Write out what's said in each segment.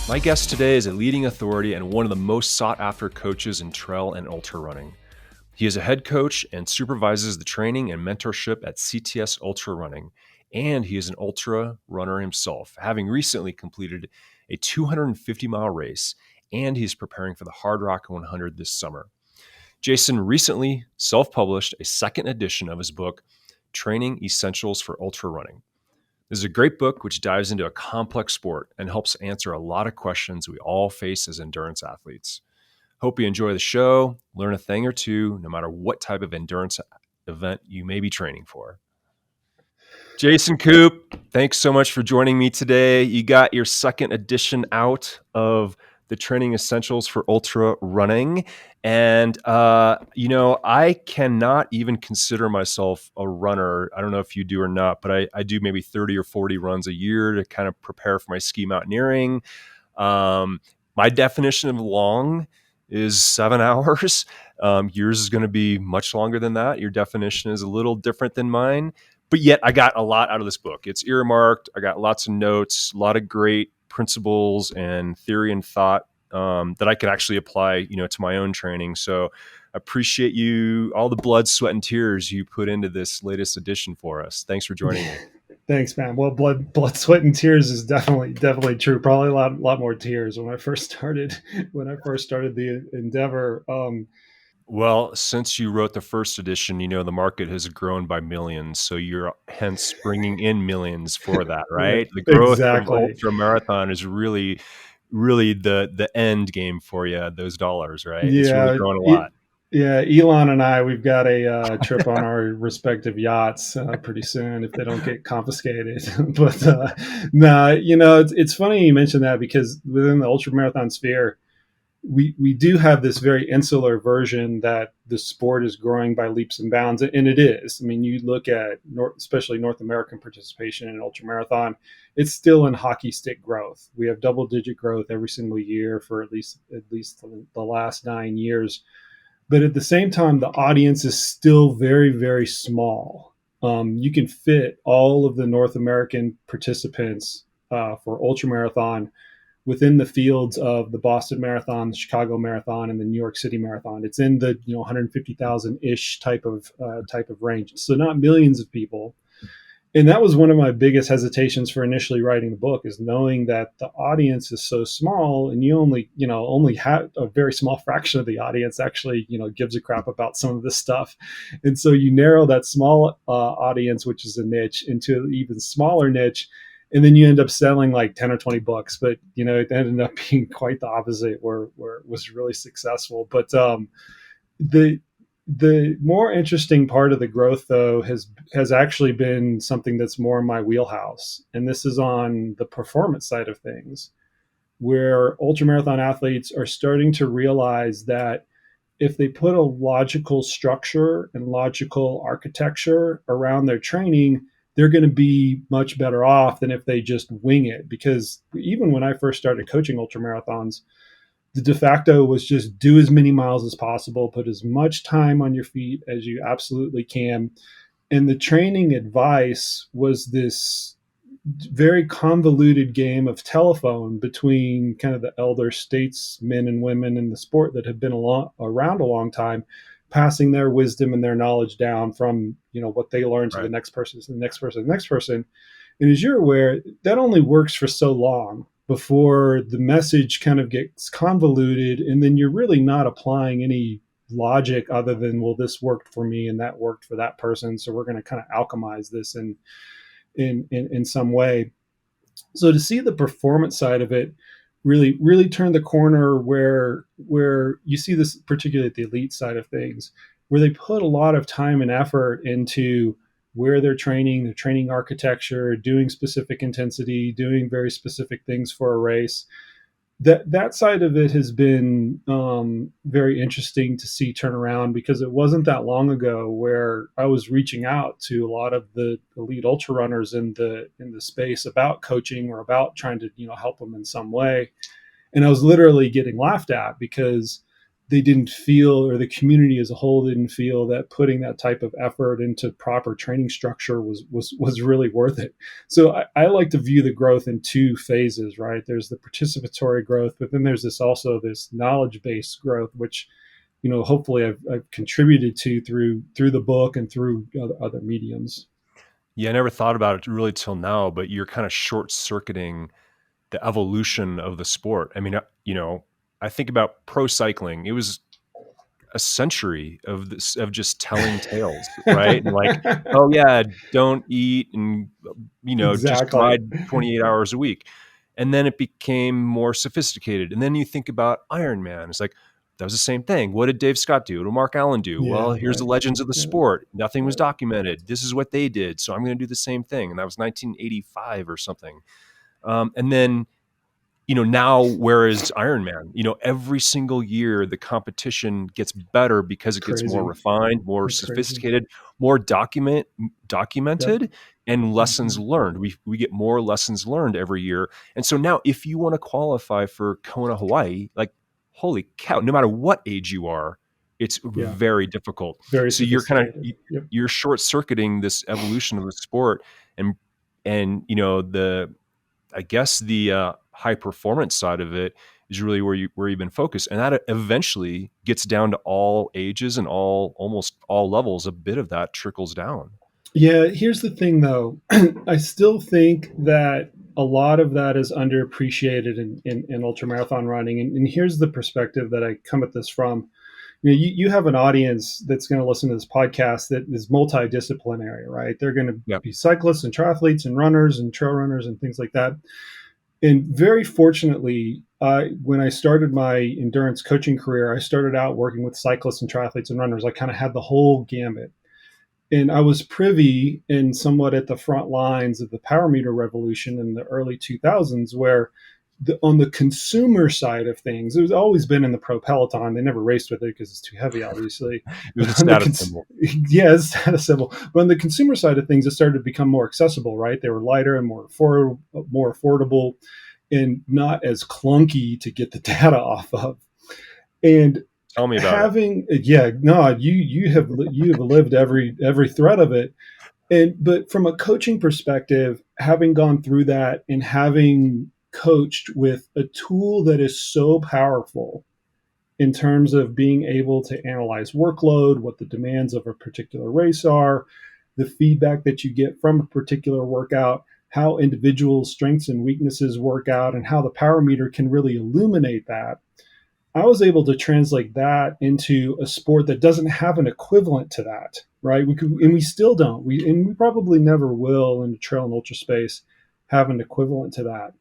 My guest today is a leading authority and one of the most sought-after coaches in trail and ultra running. He is a head coach and supervises the training and mentorship at CTS Ultrarunning, and he is an ultra runner himself, having recently completed a 250-mile race, and he's preparing for the Hardrock 100 this summer. Jason recently self-published a second edition of his book, Training Essentials for Ultra Running. This is a great book which dives into a complex sport and helps answer a lot of questions we all face as endurance athletes. Hope you enjoy the show, learn a thing or two, no matter what type of endurance event you may be training for. Jason Koop, thanks so much for joining me today. You got your second edition out of the Training Essentials for Ultra Running. And, I cannot even consider myself a runner. I don't know if you do or not, but I do maybe 30 or 40 runs a year to kind of prepare for my ski mountaineering. My definition of long is 7 hours. Yours is going to be much longer than that. Your definition is a little different than mine. But yet I got a lot out of this book. It's earmarked. I got lots of notes, a lot of great principles and theory and thought that I could actually apply, to my own training. So I appreciate you, all the blood, sweat, and tears you put into this latest edition for us. Thanks for joining me. Thanks, man. Well, blood, sweat, and tears is definitely true. Probably a lot more tears when I first started the endeavor. Well, since you wrote the first edition, the market has grown by millions. So you're hence bringing in millions for that, right? The growth Exactly. of Ultramarathon is really the end game for you, those dollars, right? Yeah, it's really growing a lot. Yeah, Elon and I, we've got a trip on our respective yachts pretty soon if they don't get confiscated. But no, it's funny you mentioned that because within the ultramarathon sphere, we do have this very insular version that the sport is growing by leaps and bounds, and it is. I mean, you look at especially North American participation in ultramarathon, it's still in hockey stick growth. We have double-digit growth every single year for at least the last 9 years. But at the same time, the audience is still very, very small. You can fit all of the North American participants for ultramarathon within the fields of the Boston Marathon, the Chicago Marathon, and the New York City Marathon. It's in the 150,000-ish type of range. So not millions of people. And that was one of my biggest hesitations for initially writing the book, is knowing that the audience is so small, and you only have a very small fraction of the audience actually gives a crap about some of this stuff. And so you narrow that small audience, which is a niche, into an even smaller niche. And then you end up selling like 10 or 20 books, but it ended up being quite the opposite, where it was really successful. But the more interesting part of the growth, though, has actually been something that's more in my wheelhouse, and this is on the performance side of things, where ultramarathon athletes are starting to realize that if they put a logical structure and logical architecture around their training, they're going to be much better off than if they just wing it. Because even when I first started coaching ultramarathons, the de facto was just do as many miles as possible, put as much time on your feet as you absolutely can. And the training advice was this very convoluted game of telephone between kind of the elder statesmen and women in the sport that have been around a long time, passing their wisdom and their knowledge down from what they learned to the next person, to the next person, the next person. And as you're aware, that only works for so long before the message kind of gets convoluted, and then you're really not applying any logic other than, well, this worked for me and that worked for that person, so we're going to kind of alchemize this in some way. So to see the performance side of it really turn the corner, where you see this particularly at the elite side of things, where they put a lot of time and effort into where they're training, their training architecture, doing specific intensity, doing very specific things for a race. That side of it has been very interesting to see turn around, because it wasn't that long ago where I was reaching out to a lot of the elite ultra runners in the space about coaching or about trying to help them in some way, and I was literally getting laughed at, because they didn't feel, or the community as a whole didn't feel, that putting that type of effort into proper training structure was really worth it. So I like to view the growth in two phases, right? There's the participatory growth, but then there's this knowledge based growth, which, hopefully I've contributed to through the book and through other mediums. Yeah, I never thought about it really till now, but you're kind of short circuiting the evolution of the sport. I mean, I think about pro cycling. It was a century of this, of just telling tales, right? And like, oh yeah, don't eat and, just Exactly. ride 28 hours a week. And then it became more sophisticated. And then you think about Ironman. It's like, that was the same thing. What did Dave Scott do? What did Mark Allen do? Well, Yeah, here's the right. legends of the Yeah, sport. Nothing was right. documented. This is what they did. So I'm going to do the same thing. And that was 1985 or something. And then, now, whereas Ironman, every single year the competition gets better because it gets more Crazy. refined, more It's crazy. sophisticated, more Yep. documented, and lessons Hmm. learned. We get more lessons learned every year. And so now if you want to qualify for Kona, Hawaii, like, holy cow, no matter what age you are, it's Yeah. very difficult. Very So you're kind of, sophisticated. Yep. you're short circuiting this evolution of the sport, and the, I guess the high performance side of it is really where you've been focused, and that eventually gets down to all ages and almost all levels. A bit of that trickles down. Yeah. Here's the thing, though. I still think that a lot of that is underappreciated in ultramarathon running. And here's the perspective that I come at this from. You have an audience that's going to listen to this podcast that is multidisciplinary, right? They're going to Yeah, be cyclists and triathletes and runners and trail runners and things like that. And very fortunately, when I started my endurance coaching career, I started out working with cyclists and triathletes and runners. I kind of had the whole gamut. And I was privy and somewhat at the front lines of the power meter revolution in the early 2000s, where on the consumer side of things, it was always been in the pro peloton. They never raced with it because it's too heavy, obviously. it was a But on the status symbol. yeah, it's status symbol. But on the consumer side of things, it started to become more accessible. Right, they were lighter and more affordable, and not as clunky to get the data off of. And Tell me about it. having yeah, no, you have lived every thread of it. And but from a coaching perspective, having gone through that and having coached with a tool that is so powerful in terms of being able to analyze workload, what the demands of a particular race are, the feedback that you get from a particular workout, how individual strengths and weaknesses work out, and how the power meter can really illuminate that. I was able to translate that into a sport that doesn't have an equivalent to that, right? And we still don't. We probably never will in the trail and ultra space have an equivalent to that.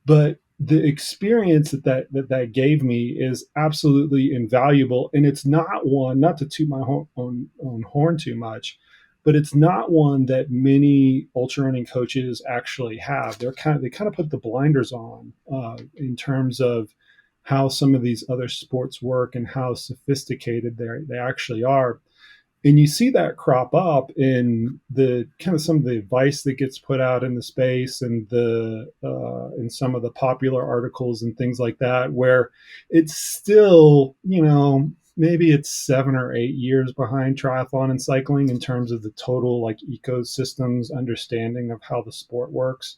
But the experience that gave me is absolutely invaluable, and it's not one, not to toot my own horn too much, but it's not one that many ultra running coaches actually have. They kind of put the blinders on in terms of how some of these other sports work and how sophisticated they actually are. And you see that crop up in the kind of some of the advice that gets put out in the space and the in some of the popular articles and things like that, where it's still, maybe it's 7 or 8 years behind triathlon and cycling in terms of the total like ecosystems understanding of how the sport works.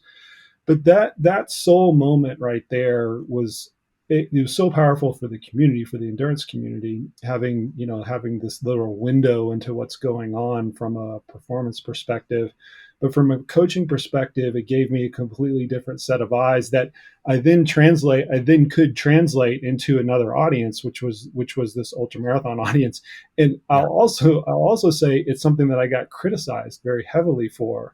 But that sole moment right there was, it was so powerful for the community, for the endurance community, having this little window into what's going on from a performance perspective. But from a coaching perspective, it gave me a completely different set of eyes that I then could translate into another audience, which was this ultramarathon audience. And Yeah, I'll also say it's something that I got criticized very heavily for,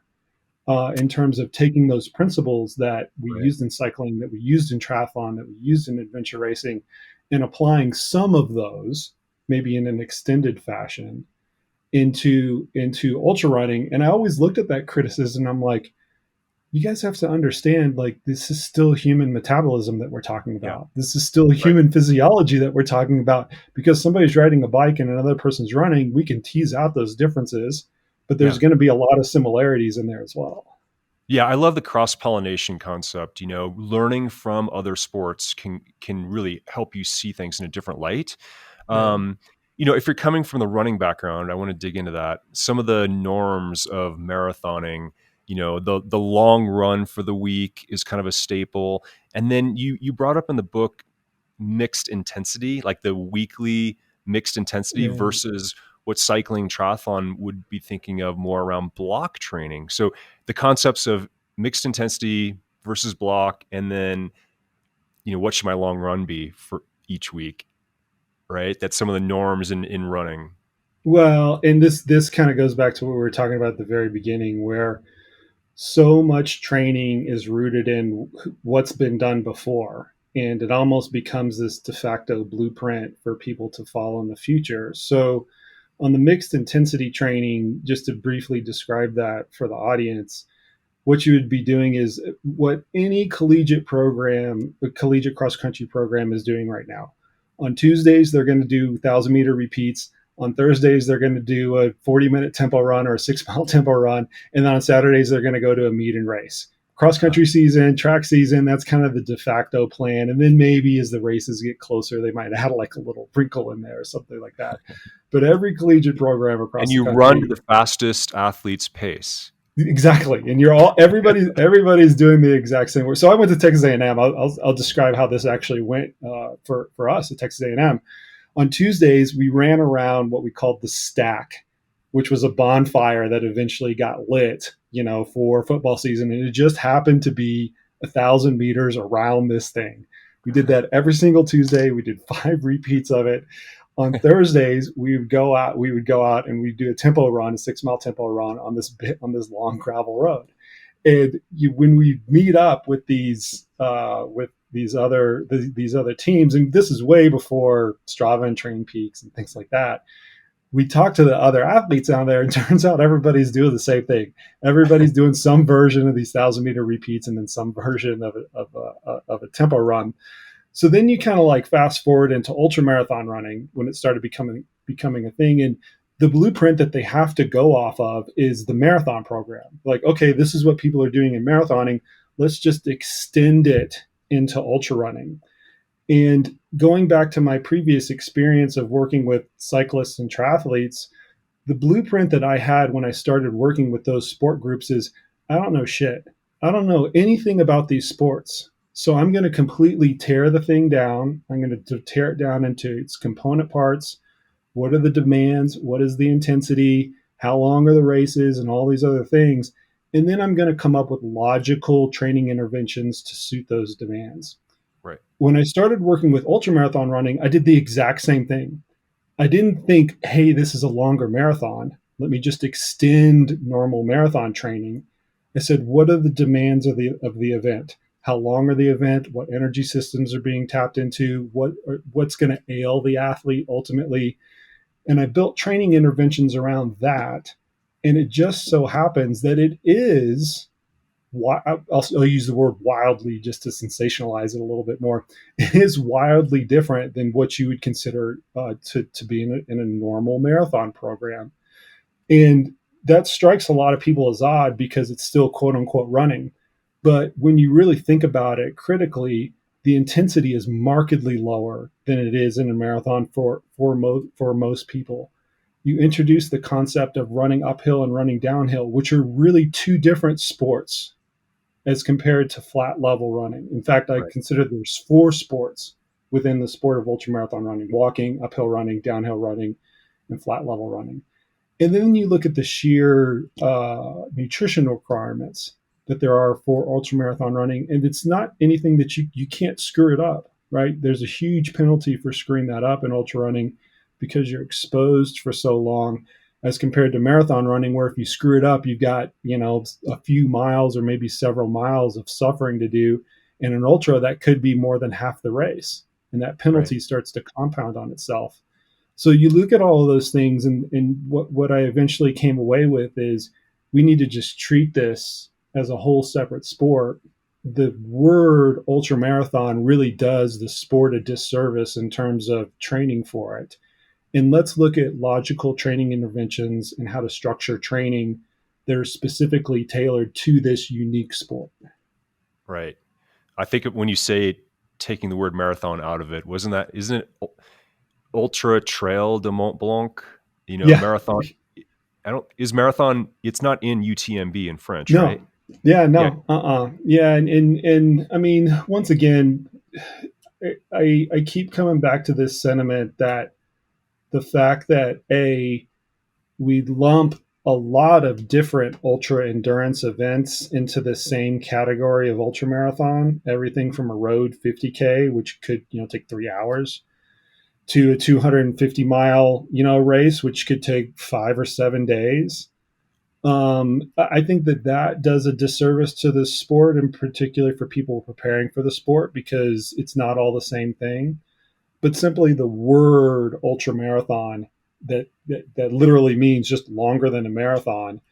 in terms of taking those principles that we right. used in cycling, that we used in triathlon, that we used in adventure racing, and applying some of those, maybe in an extended fashion, into ultra running. And I always looked at that criticism. I'm like, you guys have to understand, like, this is still human metabolism that we're talking Yeah, about. This is still right. human physiology that we're talking about. Because somebody's riding a bike and another person's running, we can tease out those differences, but Yeah. there's going to be a lot of similarities in there as well. Yeah, I love the cross-pollination concept. Learning from other sports can really help you see things in a different light. Yeah. If you're coming from the running background, I want to dig into that. Some of the norms of marathoning, the long run for the week is kind of a staple. And then you brought up in the book mixed intensity, like the weekly mixed intensity Yeah. versus what cycling triathlon would be thinking of more around block training. So the concepts of mixed intensity versus block, and then, what should my long run be for each week, right? That's some of the norms in running. Well, and this kind of goes back to what we were talking about at the very beginning, where so much training is rooted in what's been done before, and it almost becomes this de facto blueprint for people to follow in the future. So on the mixed intensity training, just to briefly describe that for the audience, what you would be doing is what any collegiate program, a collegiate cross country program is doing right now. On Tuesdays, they're going to do 1,000-meter repeats. On Thursdays, they're going to do a 40-minute tempo run or a 6-mile tempo run. And then on Saturdays, they're going to go to a meet and race. Cross country season, track season, that's kind of the de facto plan. And then maybe as the races get closer, they might add like a little wrinkle in there or something like that. But every collegiate program And across the you run to country, the fastest athlete's pace. exactly, and you're all everybody's doing the exact same work. So I went to Texas A&M. I'll describe how this actually went for us at Texas A&M. On Tuesdays, we ran around what we called the stack, which was a bonfire that eventually got lit, for football season, and it just happened to be 1,000 meters around this thing. We did that every single Tuesday. We did 5 repeats of it. On Thursdays, we would go out. And we'd do a tempo run, a 6-mile tempo run on this long gravel road. And when we meet up with these other teams, and this is way before Strava and TrainingPeaks and things like that, we talk to the other athletes out there, and turns out everybody's doing the same thing. Everybody's doing some version of these 1,000-meter repeats, and then some version of a tempo run. So then you kind of like fast forward into ultramarathon running when it started becoming a thing. And the blueprint that they have to go off of is the marathon program. Like, okay, this is what people are doing in marathoning. Let's just extend it into ultra running. And going back to my previous experience of working with cyclists and triathletes, the blueprint that I had when I started working with those sport groups is I don't know shit. I don't know anything about these sports. So I'm going to completely tear the thing down. I'm going to tear it down into its component parts. What are the demands? What is the intensity? How long are the races? And all these other things. And then I'm going to come up with logical training interventions to suit those demands. Right. When I started working with ultramarathon running, I did the exact same thing. I didn't think, hey, this is a longer marathon. Let me just extend normal marathon training. I said, what are the demands of the event? How long are the event? What energy systems are being tapped into? What's going to ail the athlete ultimately? And I built training interventions around that. And it just so happens that it is, I'll use the word wildly just to sensationalize it a little bit more. It is wildly different than what you would consider to be in a normal marathon program. And that strikes a lot of people as odd because it's still quote unquote running. But when you really think about it critically, the intensity is markedly lower than it is in a marathon for most people. You introduce the concept of running uphill and running downhill, which are really two different sports as compared to flat level running. In fact, I Right. consider there's 4 sports within the sport of ultramarathon running: walking, uphill running, downhill running, and flat level running. And then you look at the sheer nutrition requirements that there are for ultramarathon running, and it's not anything that you can't screw it up, right? There's a huge penalty for screwing that up in ultra running because you're exposed for so long, as compared to marathon running, where if you screw it up, you've got a few miles or maybe several miles of suffering to do. In an ultra, that could be more than half the race, and that Right. penalty starts to compound on itself. So you look at all of those things, and what I eventually came away with is we need to just treat this as a whole separate sport. The word ultramarathon really does the sport a disservice in terms of training for it. And let's look at logical training interventions and how to structure training that are specifically tailored to this unique sport. Right. I think when you say taking the word marathon out of it, isn't it Ultra Trail de Mont Blanc, Yeah. marathon. Is marathon, it's not in UTMB in French, No. right? Yeah. Yeah. No. Yeah. And I mean, once again, I keep coming back to this sentiment that the fact that we lump a lot of different ultra endurance events into the same category of ultra marathon, everything from a road 50K, which could, take 3 hours, to a 250 mile, race, which could take 5 or 7 days. I think that does a disservice to the sport, and particularly for people preparing for the sport, because it's not all the same thing. But simply the word ultra marathon, that literally means just longer than a marathon,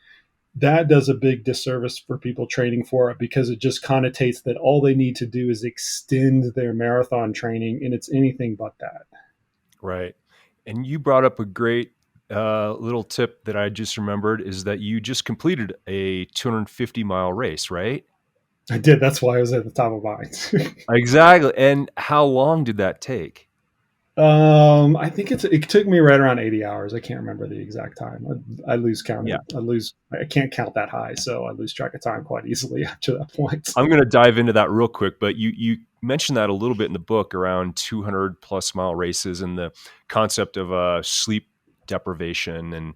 that does a big disservice for people training for it, because it just connotates that all they need to do is extend their marathon training, and it's anything but that. Right. And you brought up a great little tip that I just remembered, is that you just completed a 250-mile race, right? I did. That's why I was at the top of mine. Exactly. And how long did that take? I think it took me right around 80 hours. I can't remember the exact time. I lose Yeah. count. I can't count that high, so I lose track of time quite easily after that point. I'm going to dive into that real quick, but you mentioned that a little bit in the book around 200 plus mile races and the concept of sleep deprivation and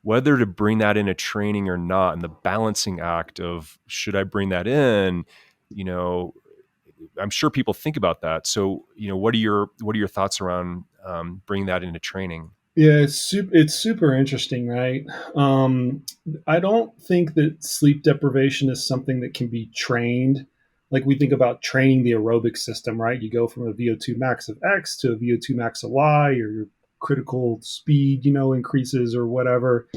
whether to bring that into training or not, and the balancing act of, should I bring that in? You know, I'm sure people think about that. So, what are your thoughts around bringing that into training? Yeah, it's super interesting, right? I don't think that sleep deprivation is something that can be trained. Like we think about training the aerobic system, right? You go from a VO2 max of X to a VO2 max of Y, or your critical speed, increases or whatever.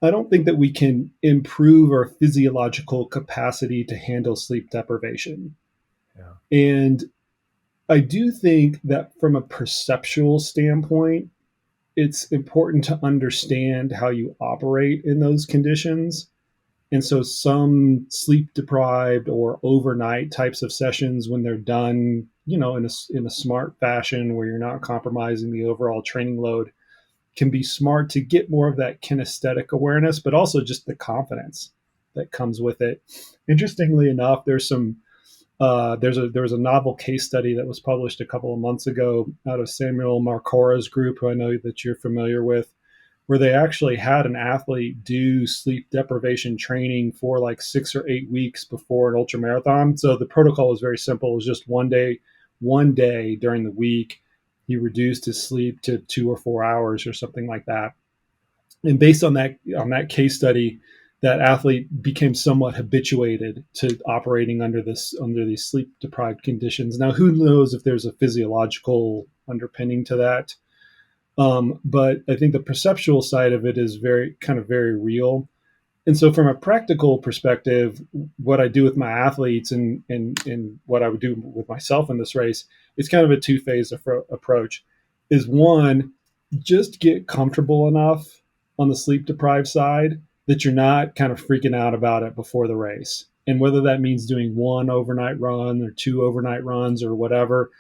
I don't think that we can improve our physiological capacity to handle sleep deprivation. Yeah. And I do think that from a perceptual standpoint, it's important to understand how you operate in those conditions. And so some sleep deprived or overnight types of sessions, when they're done, in a smart fashion where you're not compromising the overall training load, can be smart to get more of that kinesthetic awareness, but also just the confidence that comes with it. Interestingly enough, there was a novel case study that was published a couple of months ago out of Samuel Marcora's group, who I know that you're familiar with, where they actually had an athlete do sleep deprivation training for like 6 or 8 weeks before an ultra marathon. So the protocol was very simple. It was just one day during the week, he reduced his sleep to 2 or 4 hours or something like that. And based on that case study, that athlete became somewhat habituated to operating under these sleep deprived conditions. Now, who knows if there's a physiological underpinning to that? But I think the perceptual side of it is very real. And so, from a practical perspective, what I do with my athletes and what I would do with myself in this race, it's kind of a two-phase approach. Is one, just get comfortable enough on the sleep deprived side that you're not kind of freaking out about it before the race. And whether that means doing one overnight run or two overnight runs or whatever,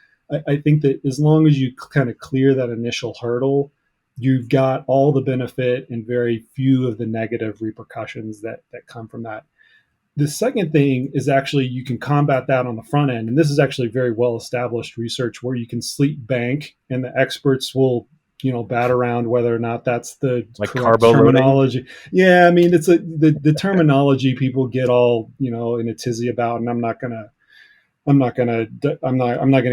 I think that as long as you kind of clear that initial hurdle, you've got all the benefit and very few of the negative repercussions that come from that. The second thing is actually you can combat that on the front end. And this is actually very well established research where you can sleep bank, and the experts will, bat around whether or not that's the Like correct carbo loading? terminology. Yeah, I mean, the terminology people get all, in a tizzy about, and I'm not gonna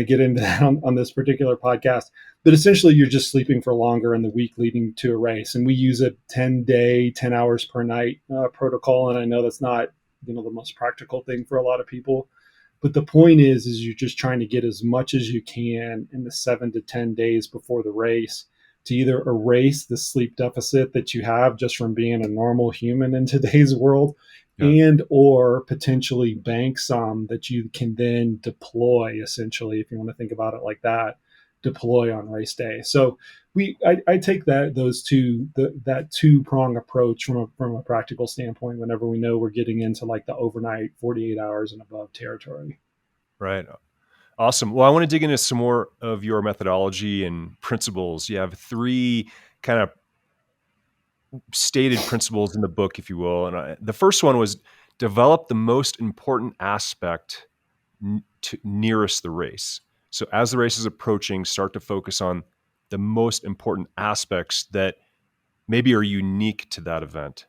get into that on this particular podcast. But essentially, you're just sleeping for longer in the week leading to a race, and we use a 10-day, 10 hours per night protocol. And I know that's not the most practical thing for a lot of people, but the point is you're just trying to get as much as you can in the 7 to 10 days before the race to either erase the sleep deficit that you have just from being a normal human in today's world, Yeah. and or potentially bank some that you can then deploy, essentially, if you want to think about it like that, deploy on race day. So I take that two-prong approach from a practical standpoint whenever we know we're getting into like the overnight 48 hours and above territory. Right. Awesome. Well, I want to dig into some more of your methodology and principles. You have three kind of stated principles in the book, if you will. And the first one was develop the most important aspect nearest the race. So as the race is approaching, start to focus on the most important aspects that maybe are unique to that event.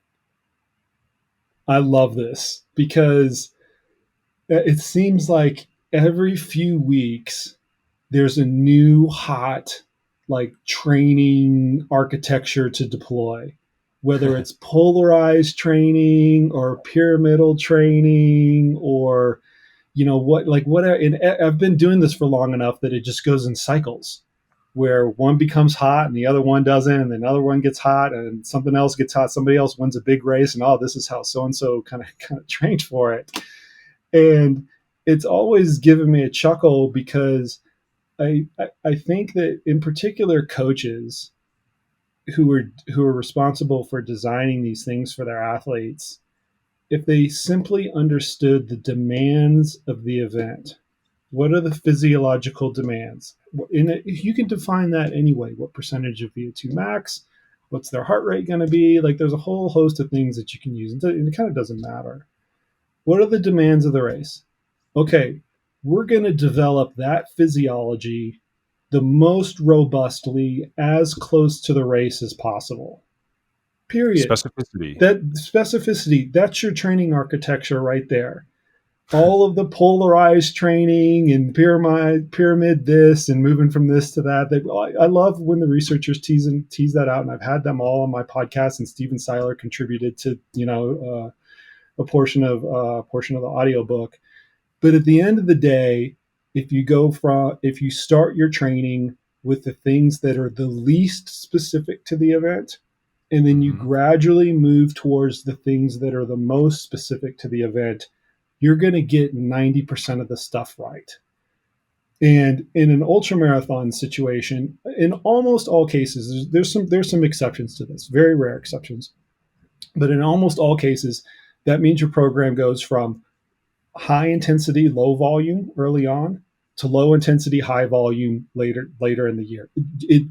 I love this because it seems like every few weeks there's a new hot like training architecture to deploy, whether it's polarized training or pyramidal training or whatever. And I've been doing this for long enough that it just goes in cycles where one becomes hot and the other one doesn't, and then another one gets hot and something else gets hot. Somebody else wins a big race, and oh, this is how so and so kind of trained for it. And it's always given me a chuckle because I think that in particular coaches who are responsible for designing these things for their athletes, if they simply understood the demands of the event, what are the physiological demands? You can define that anyway. What percentage of VO2 max? What's their heart rate going to be? Like there's a whole host of things that you can use. And it kind of doesn't matter. What are the demands of the race? Okay, we're going to develop that physiology the most robustly as close to the race as possible. Period. Specificity. That specificity, that's your training architecture right there. All of the polarized training and pyramid this and moving from this to that. I love when the researchers tease that out, and I've had them all on my podcast. And Steven Seiler contributed to a portion of the audiobook. But at the end of the day, if you start your training with the things that are the least specific to the event, and then you gradually move towards the things that are the most specific to the event, you're going to get 90% of the stuff right. And in an ultramarathon situation, in almost all cases, there's some exceptions to this, very rare exceptions, but in almost all cases, that means your program goes from high intensity, low volume early on to low intensity, high volume later in the year. It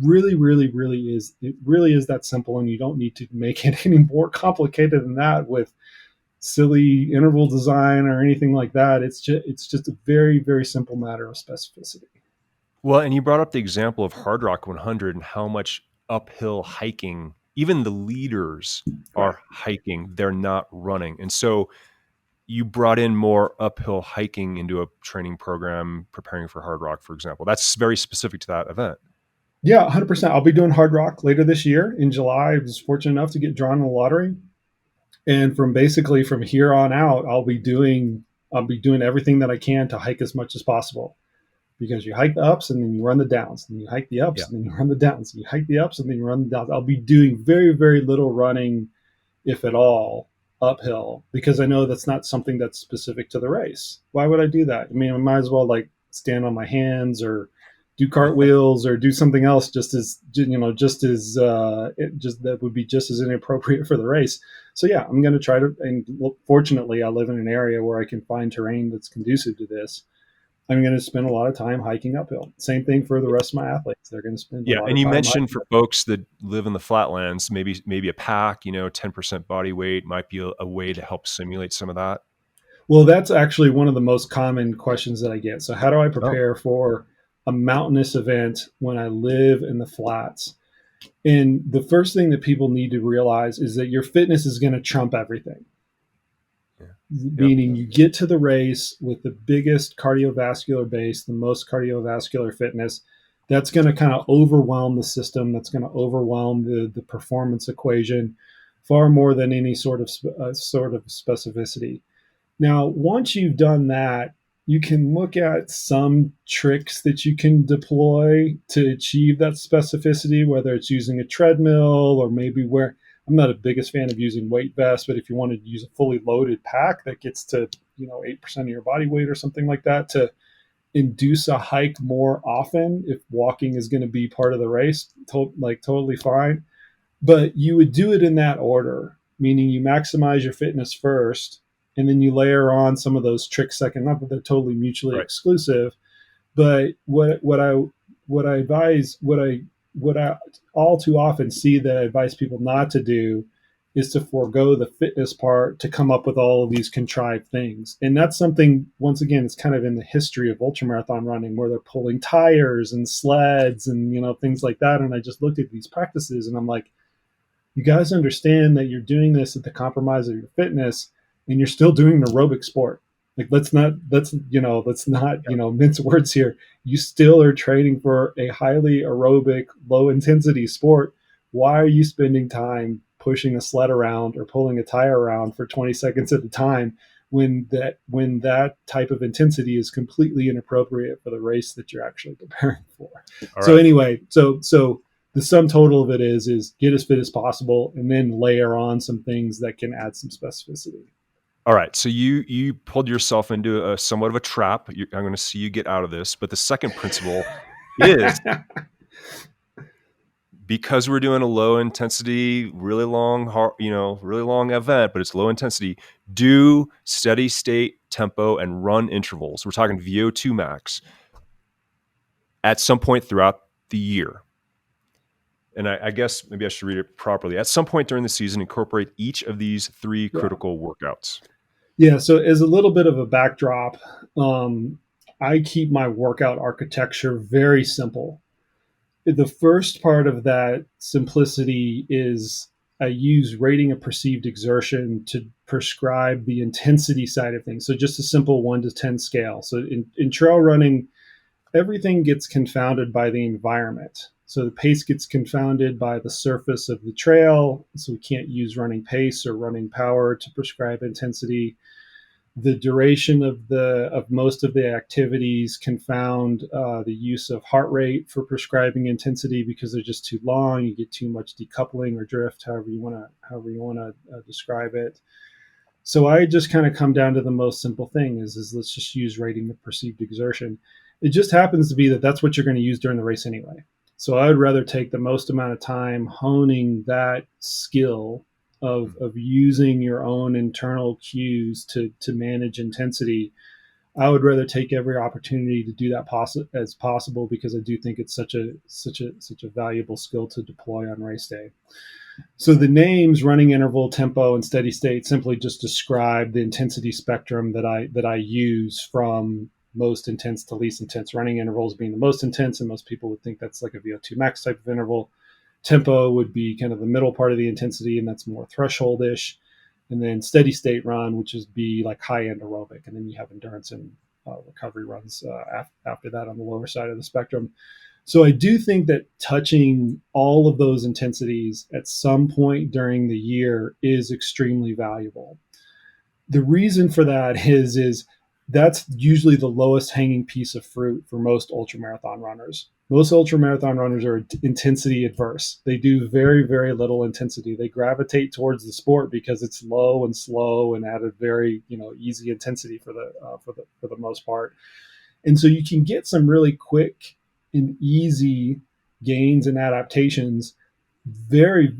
really is. It really is that simple, and you don't need to make it any more complicated than that with silly interval design or anything like that. It's just a very, very simple matter of specificity. Well, and you brought up the example of Hardrock 100 and how much uphill hiking, even the leaders are hiking, they're not running. And so you brought in more uphill hiking into a training program, preparing for Hardrock, for example. That's very specific to that event. Yeah, 100%. I'll be doing Hardrock later this year in July. I was fortunate enough to get drawn in the lottery. And from here on out, I'll be doing everything that I can to hike as much as possible, because you hike the ups and then you run the downs, and you hike the ups and then you run the downs, and you hike the ups and then you run the downs. I'll be doing very, very little running, if at all, uphill, because I know that's not something that's specific to the race. Why would I do that? I mean, I might as well like stand on my hands or do cartwheels or do something else that would be just as inappropriate for the race. So yeah, I'm going to try to, and fortunately I live in an area where I can find terrain that's conducive to this. I'm going to spend a lot of time hiking uphill. Same thing for the rest of my athletes. They're going to spend a lot of time. And you mentioned for folks that live in the flatlands, maybe a pack, 10% body weight might be a way to help simulate some of that. Well, that's actually one of the most common questions that I get. So how do I prepare for a mountainous event when I live in the flats? And the first thing that people need to realize is that your fitness is going to trump everything. Meaning you get to the race with the biggest cardiovascular base, the most cardiovascular fitness. That's going to kind of overwhelm the system. That's going to overwhelm the performance equation far more than any sort of specificity. Now, once you've done that, you can look at some tricks that you can deploy to achieve that specificity, whether it's using a treadmill or maybe I'm not a biggest fan of using weight vests, but if you wanted to use a fully loaded pack that gets to 8% of your body weight or something like that to induce a hike more often, if walking is going to be part of the race, totally fine. But you would do it in that order, meaning you maximize your fitness first, and then you layer on some of those tricks second, not that they're totally mutually Right. exclusive, but what I all too often see that I advise people not to do is to forego the fitness part to come up with all of these contrived things. And that's something, once again, it's kind of in the history of ultramarathon running, where they're pulling tires and sleds and, things like that. And I just looked at these practices and I'm like, you guys understand that you're doing this at the compromise of your fitness, and you're still doing an aerobic sport. Like, let's not mince words here. You still are training for a highly aerobic, low intensity sport. Why are you spending time pushing a sled around or pulling a tire around for 20 seconds at a time when that type of intensity is completely inappropriate for the race that you're actually preparing for? All So right. anyway, so the sum total of it is get as fit as possible and then layer on some things that can add some specificity. All right. So you pulled yourself into a somewhat of a trap. I'm going to see you get out of this. But the second principle is, because we're doing a low intensity, really long event, but it's low intensity, do steady state tempo and run intervals. We're talking VO2 max at some point throughout the year. And I guess maybe I should read it properly. At some point during the season, incorporate each of these three critical workouts. Yeah. So as a little bit of a backdrop, I keep my workout architecture very simple. The first part of that simplicity is I use rating of perceived exertion to prescribe the intensity side of things. So just a simple 1 to 10 scale. So in trail running, everything gets confounded by the environment. So the pace gets confounded by the surface of the trail. So we can't use running pace or running power to prescribe intensity. The duration of most of the activities confound the use of heart rate for prescribing intensity because they're just too long. You get too much decoupling or drift, however you want to describe it. So I just kind of come down to the most simple thing is let's just use rating the perceived exertion. It just happens to be that that's what you're going to use during the race anyway. So I would rather take the most amount of time honing that skill of using your own internal cues to manage intensity. I would rather take every opportunity to do that as possible, because I do think it's such a valuable skill to deploy on race day. So the names running interval, tempo, and steady state simply just describe the intensity spectrum that I use from most intense to least intense. Running intervals being the most intense, and most people would think that's like a VO2 max type of interval. Tempo would be kind of the middle part of the intensity, and that's more threshold-ish. And then steady state run, which is be like high-end aerobic. And then you have endurance and recovery runs after that on the lower side of the spectrum. So I do think that touching all of those intensities at some point during the year is extremely valuable. The reason for that is that's usually the lowest hanging piece of fruit for most ultramarathon runners. Most ultramarathon runners are intensity adverse. They do very, very little intensity. They gravitate towards the sport because it's low and slow and at a very easy intensity for the most part. And so you can get some really quick and easy gains and adaptations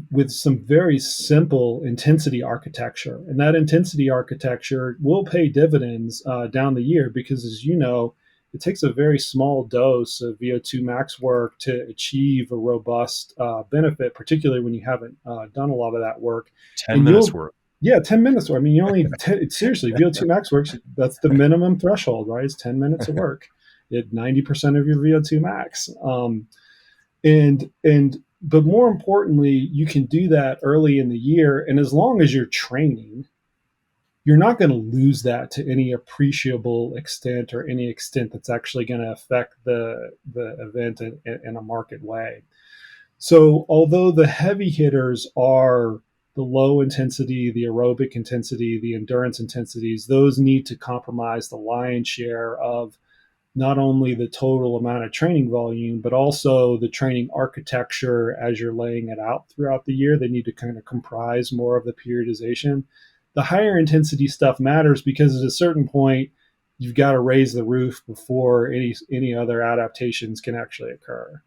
with some very simple intensity architecture. And that intensity architecture will pay dividends down the year, because, as you know, it takes a very small dose of VO2 max work to achieve a robust benefit, particularly when you haven't done a lot of that work. 10 minutes worth. Yeah, 10 minutes. I mean, you only seriously, VO2 max works. That's the minimum threshold, right? It's 10 minutes of work at 90% of your VO2 max. But more importantly, you can do that early in the year. And as long as you're training, you're not going to lose that to any appreciable extent, or any extent that's actually going to affect the event in a marked way. So although the heavy hitters are the low intensity, the aerobic intensity, the endurance intensities, those need to compromise the lion's share of not only the total amount of training volume, but also the training architecture as you're laying it out throughout the year. They need to kind of comprise more of the periodization. The higher intensity stuff matters because at a certain point, you've got to raise the roof before any other adaptations can actually occur.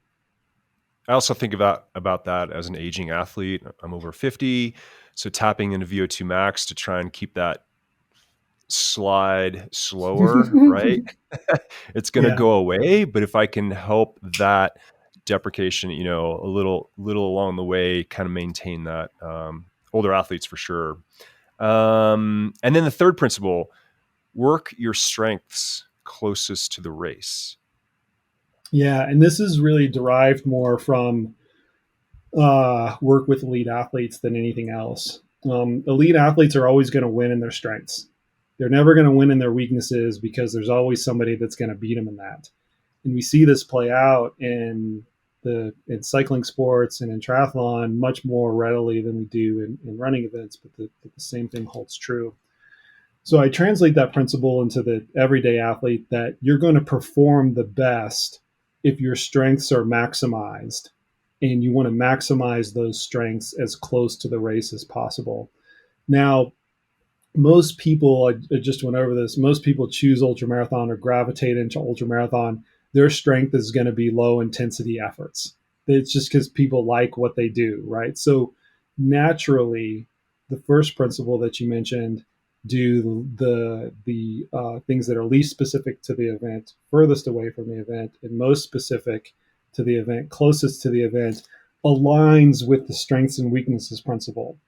I also think about that as an aging athlete. I'm over 50, so tapping into VO2 max to try and keep that slide slower, right? It's going to Yeah. go away. But if I can help that deprecation, a little along the way, kind of maintain that, older athletes for sure. And then the third principle, work your strengths closest to the race. Yeah. And this is really derived more from work with elite athletes than anything else. Elite athletes are always going to win in their strengths. They're never going to win in their weaknesses because there's always somebody that's going to beat them in that. And we see this play out in cycling sports and in triathlon much more readily than we do in running events, but the same thing holds true. So I translate that principle into the everyday athlete, that you're going to perform the best if your strengths are maximized, and you want to maximize those strengths as close to the race as possible. Now, most people, I just went over this, most people choose ultramarathon or gravitate into ultramarathon. Their strength is going to be low intensity efforts. It's just because people like what they do, right? So naturally, the first principle that you mentioned, do the things that are least specific to the event, furthest away from the event, and most specific to the event, closest to the event, aligns with the strengths and weaknesses principle.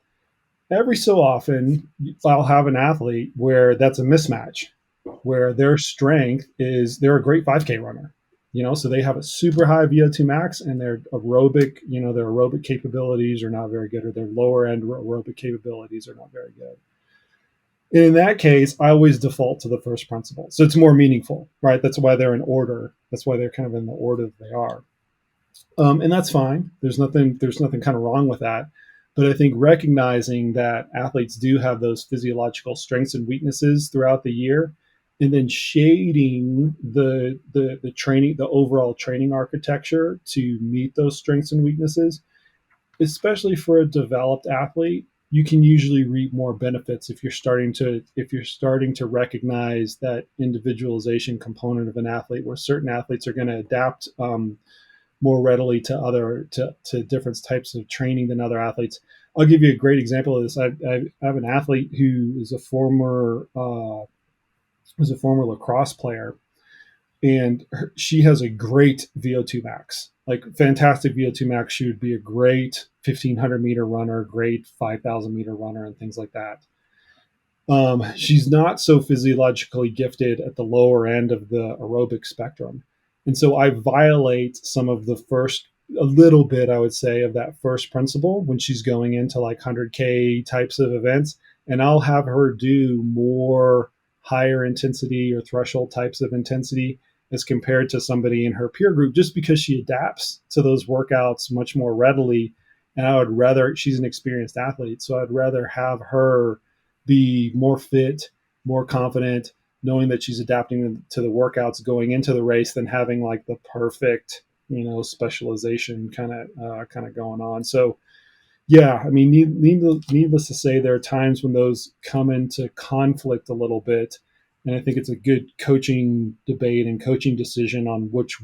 Every so often, I'll have an athlete where that's a mismatch, where their strength is they're a great 5K runner, so they have a super high VO2 max, and their aerobic capabilities are not very good, or their lower end aerobic capabilities are not very good. And in that case, I always default to the first principle. So it's more meaningful, right? That's why they're in order. That's why they're kind of in the order that they are. And that's fine. There's nothing kind of wrong with that. But I think recognizing that athletes do have those physiological strengths and weaknesses throughout the year, and then shading the training, the overall training architecture to meet those strengths and weaknesses, especially for a developed athlete, you can usually reap more benefits if you're starting to recognize that individualization component of an athlete, where certain athletes are going to adapt more readily to different types of training than other athletes. I'll give you a great example of this. I have an athlete who is a former lacrosse player, and she has a great VO2 max, like fantastic VO2 max. She would be a great 1,500 meter runner, great 5,000 meter runner, and things like that. She's not so physiologically gifted at the lower end of the aerobic spectrum. And so I violate a little bit, I would say, of that first principle when she's going into like 100K types of events. And I'll have her do more higher intensity or threshold types of intensity as compared to somebody in her peer group, just because she adapts to those workouts much more readily. And she's an experienced athlete, so I'd rather have her be more fit, more confident, knowing that she's adapting to the workouts going into the race, than having like the perfect, specialization kind of going on. So yeah, I mean, needless to say, there are times when those come into conflict a little bit. And I think it's a good coaching debate and coaching decision on which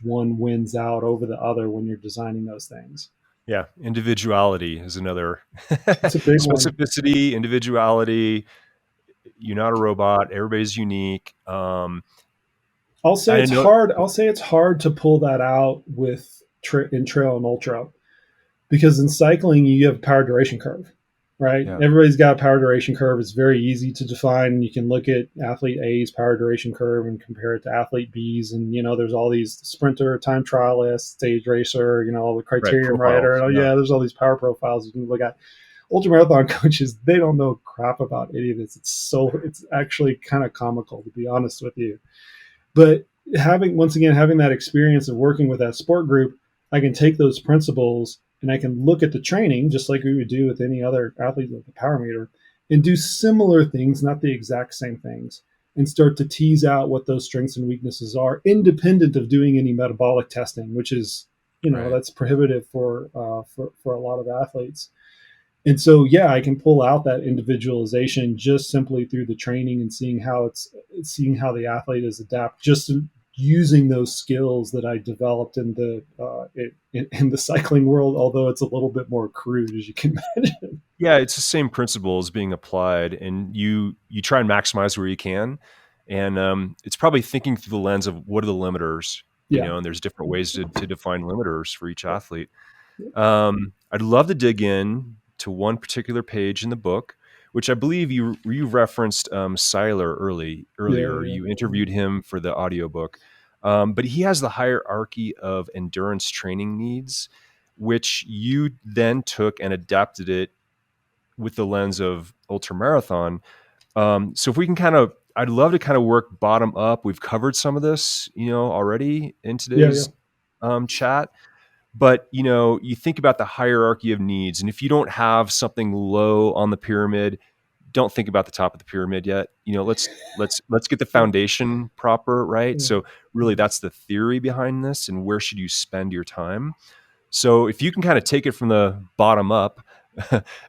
one wins out over the other when you're designing those things. Yeah. Individuality is another. It's a big one. Specificity, individuality. You're not a robot. Everybody's unique. I'll say it's hard to pull that out in trail and ultra, because in cycling you have a power duration curve, right? Yeah. Everybody's got a power duration curve. It's very easy to define. You can look at athlete A's power duration curve and compare it to athlete B's, and there's all these sprinter, time trialist, stage racer, all the criterium writer. There's all these power profiles you can look at. Ultramarathon coaches, they don't know crap about any of this. It's actually kind of comical, to be honest with you. But having that experience of working with that sport group, I can take those principles and I can look at the training just like we would do with any other athlete with the power meter, and do similar things, not the exact same things, and start to tease out what those strengths and weaknesses are, independent of doing any metabolic testing, which is, that's prohibitive for a lot of athletes. And so, yeah, I can pull out that individualization just simply through the training and seeing how the athlete is adapt, just using those skills that I developed in the cycling world, although it's a little bit more crude, as you can imagine. Yeah, it's the same principles being applied, and you try and maximize where you can. And it's probably thinking through the lens of what are the limiters, Yeah. and there's different ways to define limiters for each Yeah. athlete. I'd love to dig in to one particular page in the book, which I believe you referenced Seiler Yeah. earlier. Yeah. You interviewed him for the audiobook. But he has the hierarchy of endurance training needs, which you then took and adapted it with the lens of ultramarathon. So if we can I'd love to kind of work bottom up. We've covered some of this, already in Yeah. Yeah. today's chat. But you think about the hierarchy of needs, and if you don't have something low on the pyramid, don't think about the top of the pyramid yet. Let's get the Yeah. foundation proper, right? Yeah. So really, that's the theory behind this, and where should you spend your time? So if you can kind of take it from the bottom up,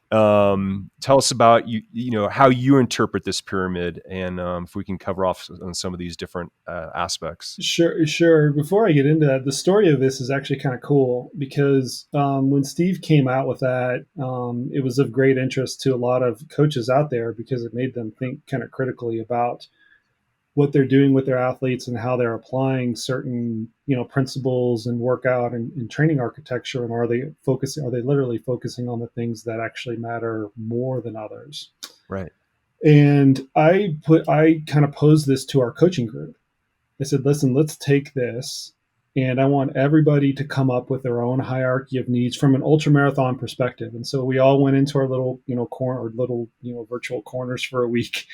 tell us about how you interpret this pyramid, and if we can cover off on some of these different aspects. Sure, sure. Before I get into that, the story of this is actually kind of cool because when Steve came out with that, it was of great interest to a lot of coaches out there because it made them think kind of critically about what they're doing with their athletes and how they're applying certain principles and workout and training architecture, and are they literally focusing on the things that actually matter more than others. Right. And I kind of posed this to our coaching group. I said, listen, let's take this, and I want everybody to come up with their own hierarchy of needs from an ultramarathon perspective. And so we all went into our little, corner or little, virtual corners for a week,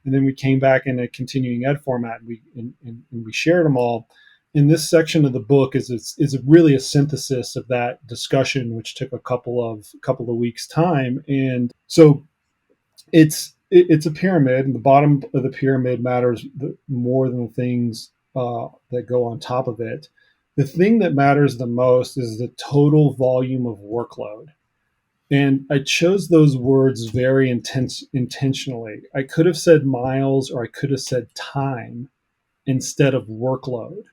and then we came back in a continuing ed format, and we shared them all. And this section of the book is really a synthesis of that discussion, which took a couple of weeks time. And so it's a pyramid, and the bottom of the pyramid matters more than the things that go on top of it. The thing that matters the most is the total volume of workload. And I chose those words very intentionally. I could have said miles, or I could have said time instead of workload.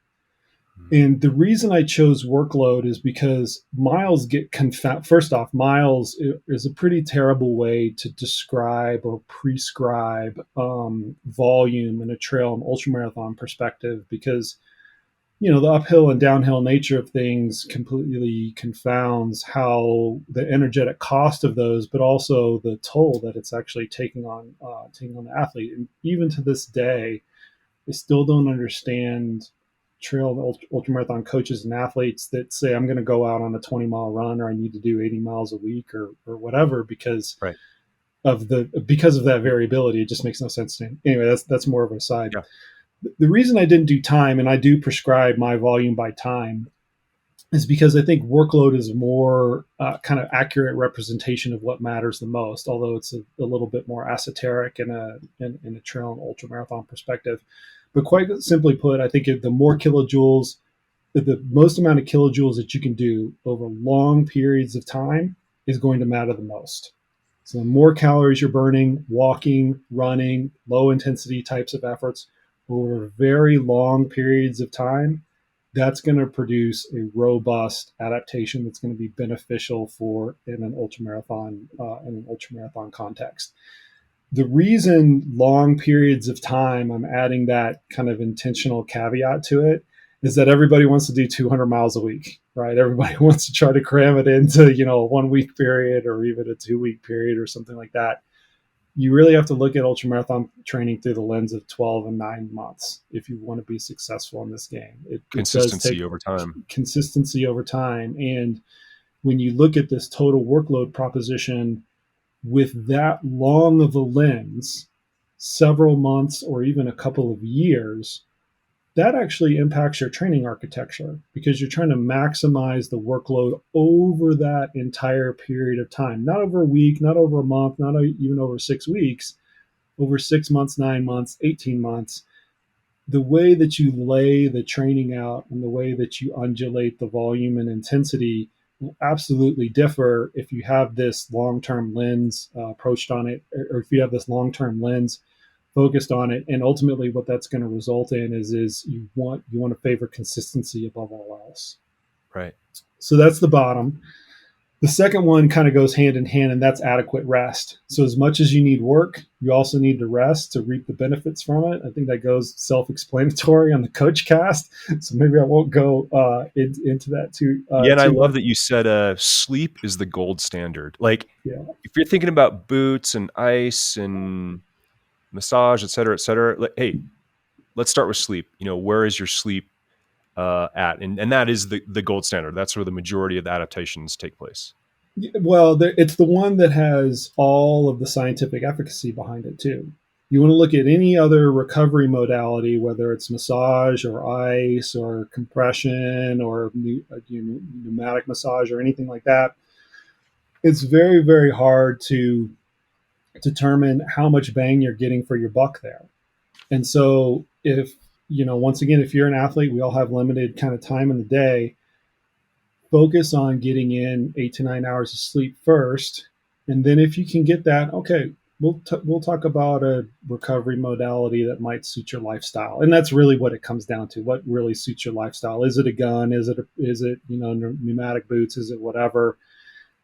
And the reason I chose workload is because miles get confounded. First off, miles is a pretty terrible way to describe or prescribe volume in a trail and ultramarathon perspective, because the uphill and downhill nature of things completely confounds how the energetic cost of those, but also the toll that it's actually taking on the athlete. And even to this day, I still don't understand trail ultramarathon coaches and athletes that say, I'm going to go out on a 20-mile run, or I need to do 80 miles a week, or whatever, because Right. of that variability. It just makes no sense to me. Anyway, that's more of a side. Yeah. The reason I didn't do time, and I do prescribe my volume by time, is because I think workload is more kind of accurate representation of what matters the most, although it's a little bit more esoteric in a trail and ultramarathon perspective. But quite simply put, I think the more kilojoules, the most amount of kilojoules that you can do over long periods of time is going to matter the most. So the more calories you're burning, walking, running, low intensity types of efforts over very long periods of time, that's going to produce a robust adaptation that's going to be beneficial for in an ultramarathon context. The reason long periods of time, I'm adding that kind of intentional caveat to it, is that everybody wants to do 200 miles a week, right? Everybody wants to try to cram it into, a 1 week period, or even a 2 week period, or something like that. You really have to look at ultramarathon training through the lens of 12 and 9 months if you want to be successful in this game. It does take Over time. consistency over time. And when you look at this total workload proposition with that long of a lens, several months or even a couple of years, that actually impacts your training architecture, because you're trying to maximize the workload over that entire period of time, not over a week, not over a month, not even over 6 weeks, over 6 months, 9 months, 18 months. The way that you lay the training out and the way that you undulate the volume and intensity will absolutely differ if you have this long-term lens approached on it, or if you have this long-term lens focused on it. And ultimately what that's going to result in is you want to favor consistency above all else. Right. So that's the bottom. The second one kind of goes hand in hand, and that's adequate rest. So as much as you need work, you also need to rest to reap the benefits from it. I think that goes self-explanatory on the CoachCast. So maybe I won't go into that Yeah, and I too love much. that you said sleep is the gold standard. Like, Yeah. if you're thinking about boots and ice and massage, et cetera, like, hey, let's start with sleep. Where is your sleep at? And that is the gold standard. That's where the majority of the adaptations take place. Well, it's the one that has all of the scientific efficacy behind it too. You want to look at any other recovery modality, whether it's massage or ice or compression or pneumatic massage or anything like that. It's very, very hard to determine how much bang you're getting for your buck there. And so, if once again, if you're an athlete, we all have limited kind of time in the day. Focus on getting in 8 to 9 hours of sleep first, and then if you can get that, okay, we'll talk about a recovery modality that might suit your lifestyle, and that's really what it comes down to. What really suits your lifestyle? Is it a gun? Is it pneumatic boots? Is it whatever?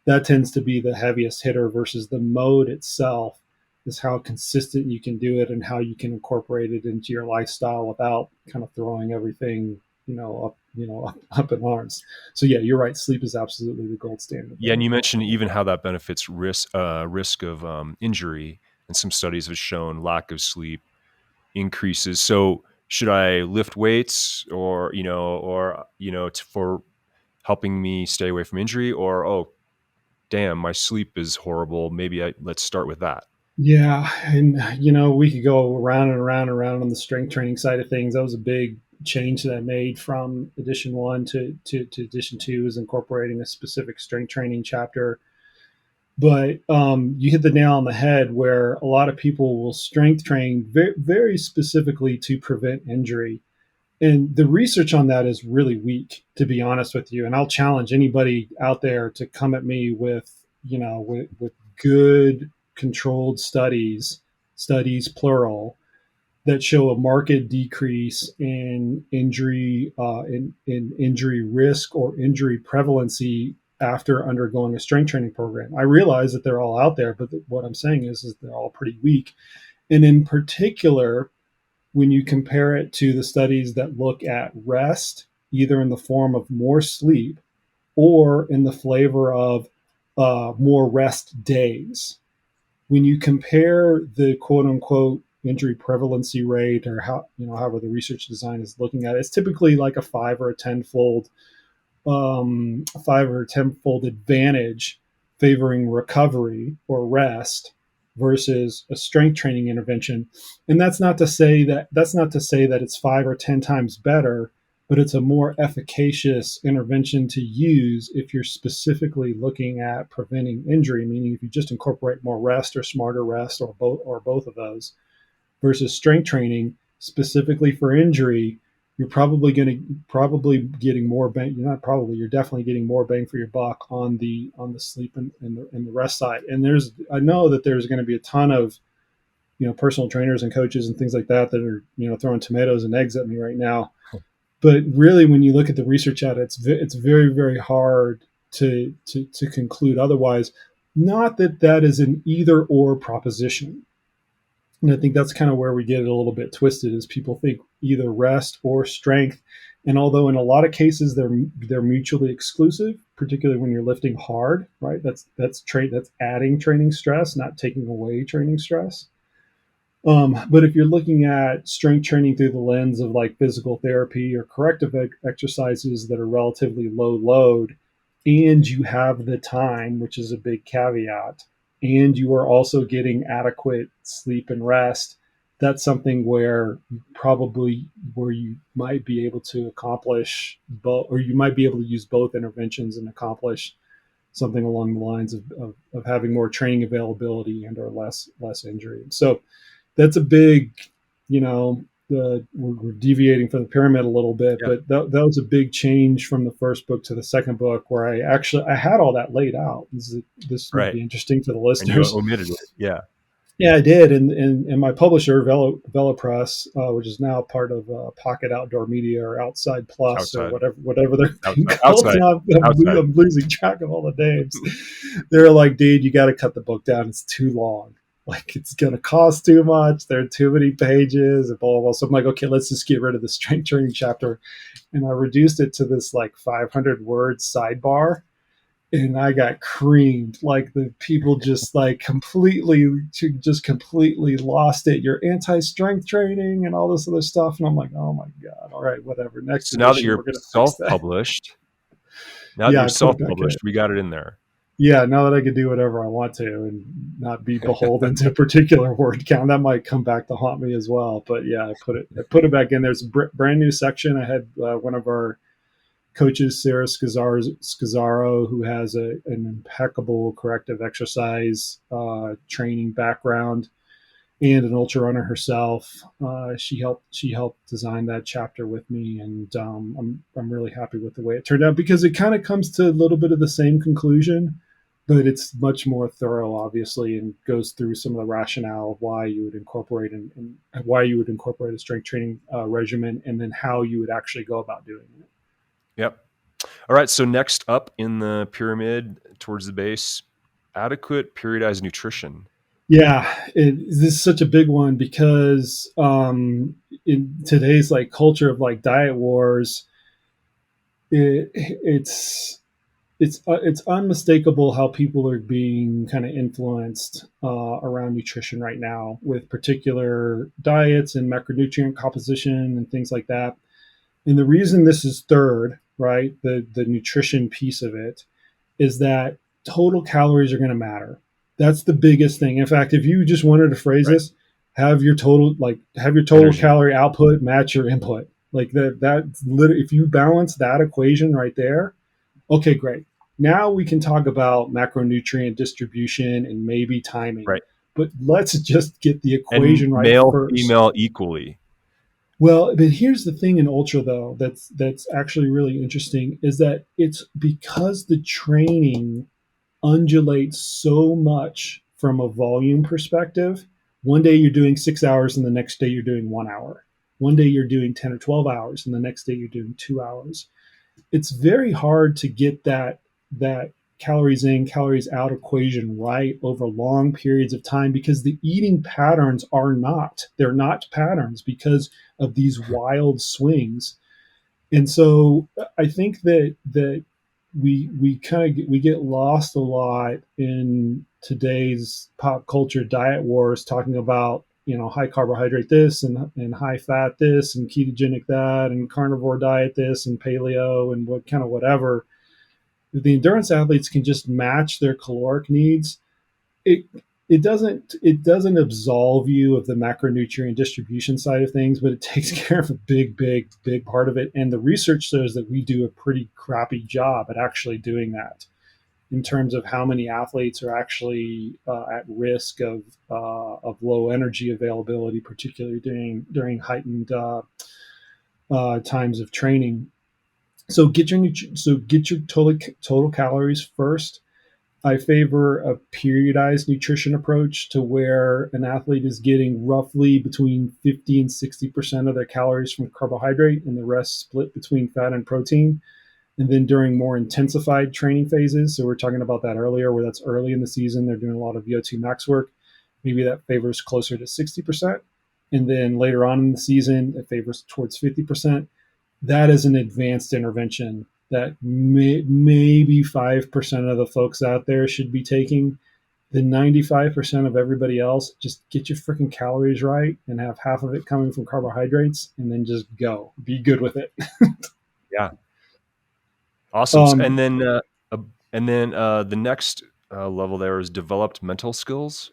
That tends to be the heaviest hitter versus the mode itself is how consistent you can do it and how you can incorporate it into your lifestyle without kind of throwing everything up in arms. So yeah, you're right. Sleep is absolutely the gold standard Yeah, there. and you mentioned even how that benefits risk of injury, and some studies have shown lack of sleep increases. So should I lift weights, for helping me stay away from injury, or damn, my sleep is horrible. Maybe let's start with that. Yeah, and we could go around and around and around on the strength training side of things. That was a big change that I made from edition one to edition two, is incorporating a specific strength training chapter. But you hit the nail on the head where a lot of people will strength train very, very specifically to prevent injury. And the research on that is really weak, to be honest with you. And I'll challenge anybody out there to come at me with good controlled studies plural, that show a marked decrease in injury in injury risk or injury prevalency after undergoing a strength training program. I realize that they're all out there, but what I'm saying is they're all pretty weak. And in particular, when you compare it to the studies that look at rest, either in the form of more sleep or in the flavor of more rest days, when you compare the quote unquote injury prevalency rate, or however the research design is looking at it, it's typically like a 5 or 10 fold advantage favoring recovery or rest versus a strength training intervention. And that's not to say that it's 5 or 10 times better, but it's a more efficacious intervention to use if you're specifically looking at preventing injury, meaning if you just incorporate more rest or smarter rest or both of those versus strength training specifically for injury. You're probably getting more bang. You're definitely getting more bang for your buck on the sleep and the rest side. And I know that there's going to be a ton of personal trainers and coaches and things like that are throwing tomatoes and eggs at me right now. But really, when you look at the research at it, it's very, very hard to conclude otherwise. Not that is an either or proposition. And I think that's kind of where we get it a little bit twisted, is people think either rest or strength. And although in a lot of cases they're mutually exclusive, particularly when you're lifting hard, right? That's adding training stress, not taking away training stress. But if you're looking at strength training through the lens of like physical therapy or corrective exercises that are relatively low load, and you have the time, which is a big caveat, and you are also getting adequate sleep and rest, that's something where you might be able to accomplish both, or you might be able to use both interventions and accomplish something along the lines of having more training availability and or less injury. So that's a big, we're deviating from the pyramid a little bit, Yeah. but that was a big change from the first book to the second book, where I had all that laid out. This might Right. be interesting for the And you listeners. omitted it. Yeah. Yeah, I did, and my publisher, Velo Press, which is now part of Pocket Outdoor Media or Outside Plus or Outside, whatever they're being outside, called. outside, Now outside. I'm losing track of all the names. They're like, dude, you got to cut the book down. It's too long. Like it's gonna cost too much. There are too many pages and blah blah blah. So I'm like, okay, let's just get rid of the strength training chapter, and I reduced it to this like 500 word sidebar, and I got creamed. Like the people just like completely lost it. You're anti-strength training and all this other stuff. And I'm like, oh my God. All right, whatever. Next So now that edition, you're we're gonna fix that. self-published, Yeah, I put it back in. we got it in there. Yeah, now that I can do whatever I want to and not be beholden to a particular word count, that might come back to haunt me as well. But yeah, I put it back in. There's a brand new section. I had one of our coaches, Sarah Scazzaro, who has an impeccable corrective exercise training background and an ultra runner herself. She helped design that chapter with me, and I'm really happy with the way it turned out because it kind of comes to a little bit of the same conclusion, but it's much more thorough, obviously, and goes through some of the rationale of why you would incorporate and why you would incorporate a strength training regimen, and then how you would actually go about doing it. Yep. All right. So next up in the pyramid towards the base, adequate periodized nutrition. Yeah, this is such a big one because in today's like culture of like diet wars, it's it's unmistakable how people are being kind of influenced around nutrition right now with particular diets and macronutrient composition and things like that. And the reason this is third, right, the nutrition piece of it, is that total calories are going to matter. That's the biggest thing. In fact, if you just wanted to phrase Right. this, have your total Energy. calorie output match your input. Like that's literally, if you balance that equation right there, okay, great. Now we can talk about macronutrient distribution and maybe timing. Right. But let's just get the And equation right male, first. female equally. Well, but here's the thing in ultra though that's actually really interesting is that it's because the training undulates so much from a volume perspective. One day you're doing 6 hours and the next day you're doing 1 hour. One day you're doing 10 or 12 hours and the next day you're doing 2 hours. It's very hard to get that calories in, calories out equation right over long periods of time because the eating patterns they're not patterns because of these wild swings. And so I think that we get lost a lot in today's pop culture diet wars talking about high carbohydrate this and high fat this and ketogenic that and carnivore diet this and paleo and what kind of whatever. If the endurance athletes can just match their caloric needs, it it doesn't absolve you of the macronutrient distribution side of things, but it takes care of a big part of it. And the research shows that we do a pretty crappy job at actually doing that in terms of how many athletes are actually at risk of low energy availability, particularly during heightened times of training. So get your total calories first. I favor a periodized nutrition approach to where an athlete is getting roughly between 50 and 60% of their calories from carbohydrate and the rest split between fat and protein. And then during more intensified training phases, so we are talking about that earlier, where that's early in the season, they're doing a lot of VO2 max work. Maybe that favors closer to 60%. And then later on in the season, it favors towards 50%. That is an advanced intervention that maybe 5% of the folks out there should be taking. The 95% of everybody else, just get your freaking calories right and have half of it coming from carbohydrates and then just go. Be good with it. Yeah. Awesome. um, And then the next level there is developed mental skills.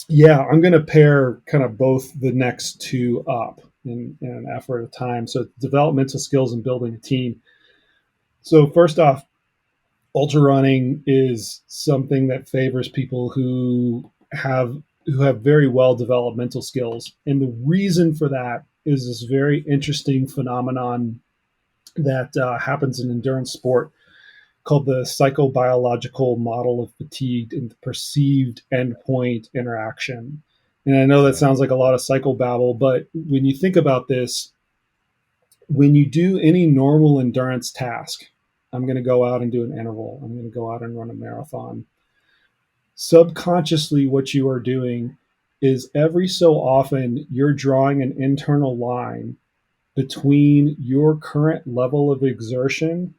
yeah, I'm going to pair kind of both the next two up in an effort at a time. So developmental skills and building a team. So first off, ultra running is something that favors people who have very well developed mental skills, and the reason for that is this very interesting phenomenon that happens in endurance sport. called the psychobiological model of fatigue and the perceived endpoint interaction. And I know that Okay. sounds like a lot of psychobabble, but when you think about this, when you do any normal endurance task, I'm going to go out and do an interval, I'm going to go out and run a marathon. Subconsciously, what you are doing is every so often you're drawing an internal line between your current level of exertion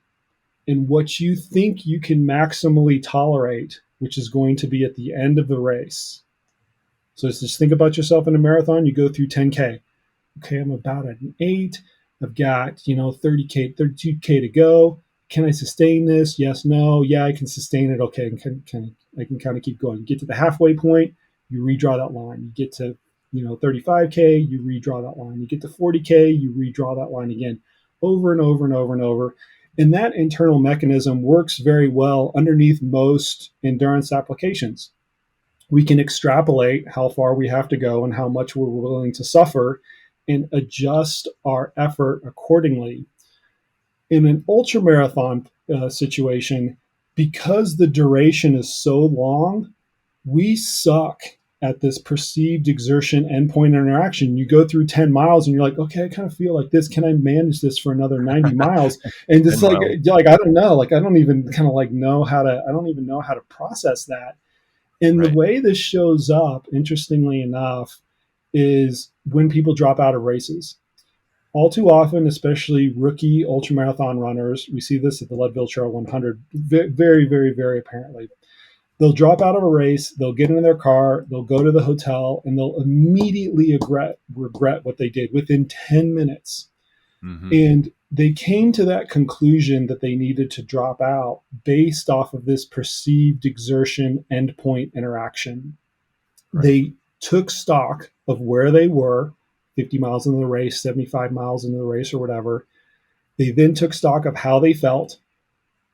and what you think you can maximally tolerate, which is going to be at the end of the race. So just think about yourself in a marathon. You go through 10K. Okay, I'm about at an 8. I've got, 30K, 32K to go. Can I sustain this? Yes, no. Yeah, I can sustain it. Okay, I can kind of keep going. You get to the halfway point, you redraw that line. You get to, 35K, you redraw that line. You get to 40K, you redraw that line again, over and over and over and over. And that internal mechanism works very well underneath most endurance applications. We can extrapolate how far we have to go and how much we're willing to suffer and adjust our effort accordingly. In an ultramarathon situation, because the duration is so long, we suck at this perceived exertion endpoint interaction. You go through 10 miles and you're like, okay, I kind of feel like this. Can I manage this for another 90 miles? And it's 10 miles. like, I don't know. Like, I don't even kind of like know how to, I don't even know how to process that. And the Right. way this shows up, interestingly enough, is when people drop out of races. All too often, especially rookie ultramarathon runners, we see this at the Leadville Trail 100 very, very, very apparently. They'll drop out of a race, they'll get into their car, they'll go to the hotel, and they'll immediately regret what they did within 10 minutes. Mm-hmm. And they came to that conclusion that they needed to drop out based off of this perceived exertion endpoint interaction. Right. They took stock of where they were 50 miles into the race, 75 miles into the race, or whatever. They then took stock of how they felt.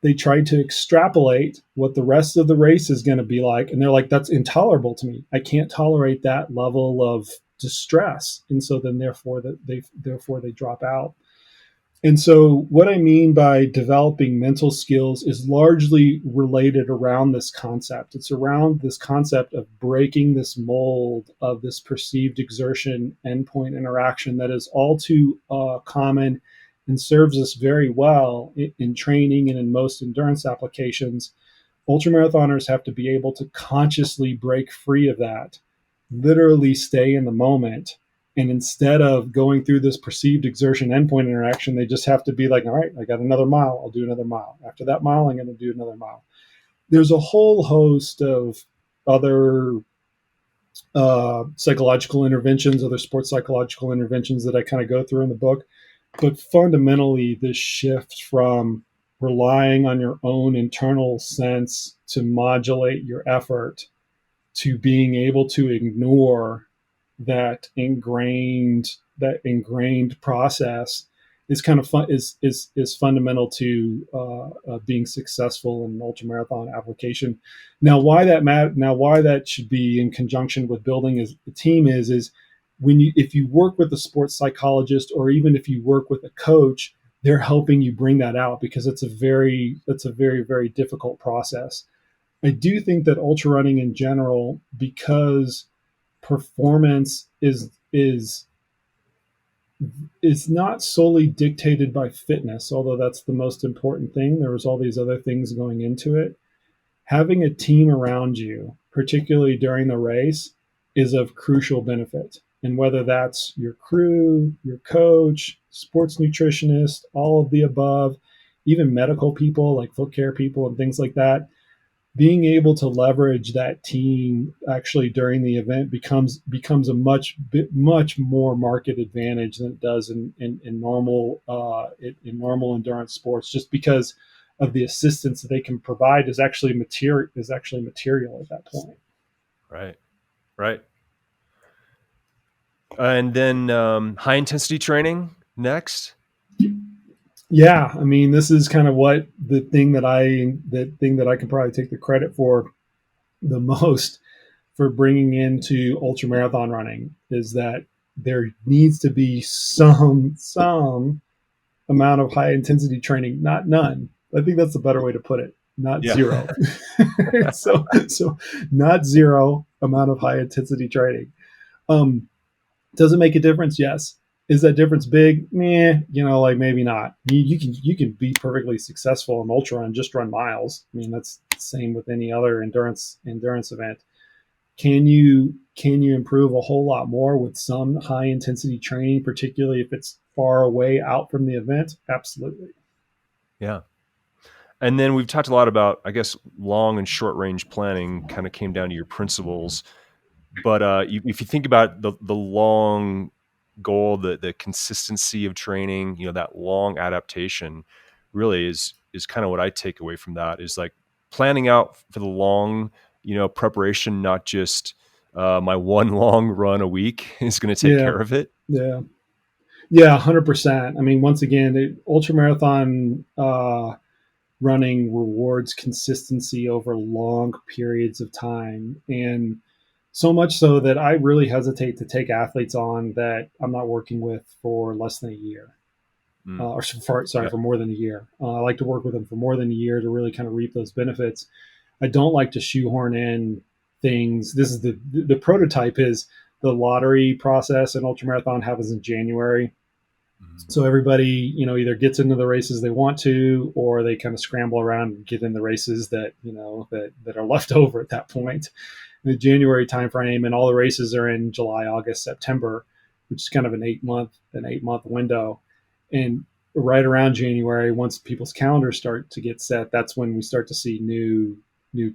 They tried to extrapolate what the rest of the race is going to be like. And they're like, that's intolerable to me. I can't tolerate that level of distress. And so then therefore they drop out. And so, what I mean by developing mental skills is largely related around this concept. It's around this concept of breaking this mold of this perceived exertion endpoint interaction that is all too common and serves us very well in training and in most endurance applications. Ultramarathoners have to be able to consciously break free of that, literally stay in the moment. And instead of going through this perceived exertion endpoint interaction, they just have to be like, all right, I got another mile. I'll do another mile. After that mile, I'm going to do another mile. There's a whole host of other psychological interventions, other sports psychological interventions that I kind of go through in the book. But fundamentally, this shift from relying on your own internal sense to modulate your effort to being able to ignore that ingrained process is kind of fun is fundamental to being successful in an ultramarathon application. Now why that should be in conjunction with building a team is when if you work with a sports psychologist or even if you work with a coach, they're helping you bring that out because it's a very very difficult process. I do think that ultra running in general, because performance is not solely dictated by fitness, although that's the most important thing. There's all these other things going into it. Having a team around you, particularly during the race, is of crucial benefit. And whether that's your crew, your coach, sports nutritionist, all of the above, even medical people like foot care people and things like that, being able to leverage that team actually during the event becomes a much more market advantage than it does in normal endurance sports, just because of the assistance that they can provide is actually material at that point. Right. Right. And then high intensity training next. Yeah, I mean, this is kind of what the thing that I can probably take the credit for the most for bringing into ultramarathon running is that there needs to be some amount of high intensity training, not none, I think that's the better way to put it. Not Yeah. zero. So not zero amount of high intensity training. Does it make a difference? Yes. Is that difference big? Meh, like maybe not. You can be perfectly successful in ultra and just run miles. I mean, that's the same with any other endurance event. Can you improve a whole lot more with some high intensity training, particularly if it's far away out from the event? Absolutely. Yeah. And then we've talked a lot about, I guess, long and short range planning kind of came down to your principles. But if you think about the long goal, the consistency of training, that long adaptation really is kind of what I take away from that is like planning out for the long, preparation, not just my one long run a week is going to take Yeah. care of it. Yeah. Yeah. 100%. I mean, once again, ultramarathon running rewards consistency over long periods of time. And so much so that I really hesitate to take athletes on that I'm not working with for less than a year. Mm. Sorry, Yeah. for more than a year. I like to work with them for more than a year to really kind of reap those benefits. I don't like to shoehorn in things. This is the prototype is the lottery process in ultramarathon happens in January. Mhm. So everybody, either gets into the races they want to, or they kind of scramble around and get in the races that are left over at that point. In the January timeframe, and all the races are in July, August, September, which is kind of an 8-month window. And right around January, once people's calendars start to get set, that's when we start to see new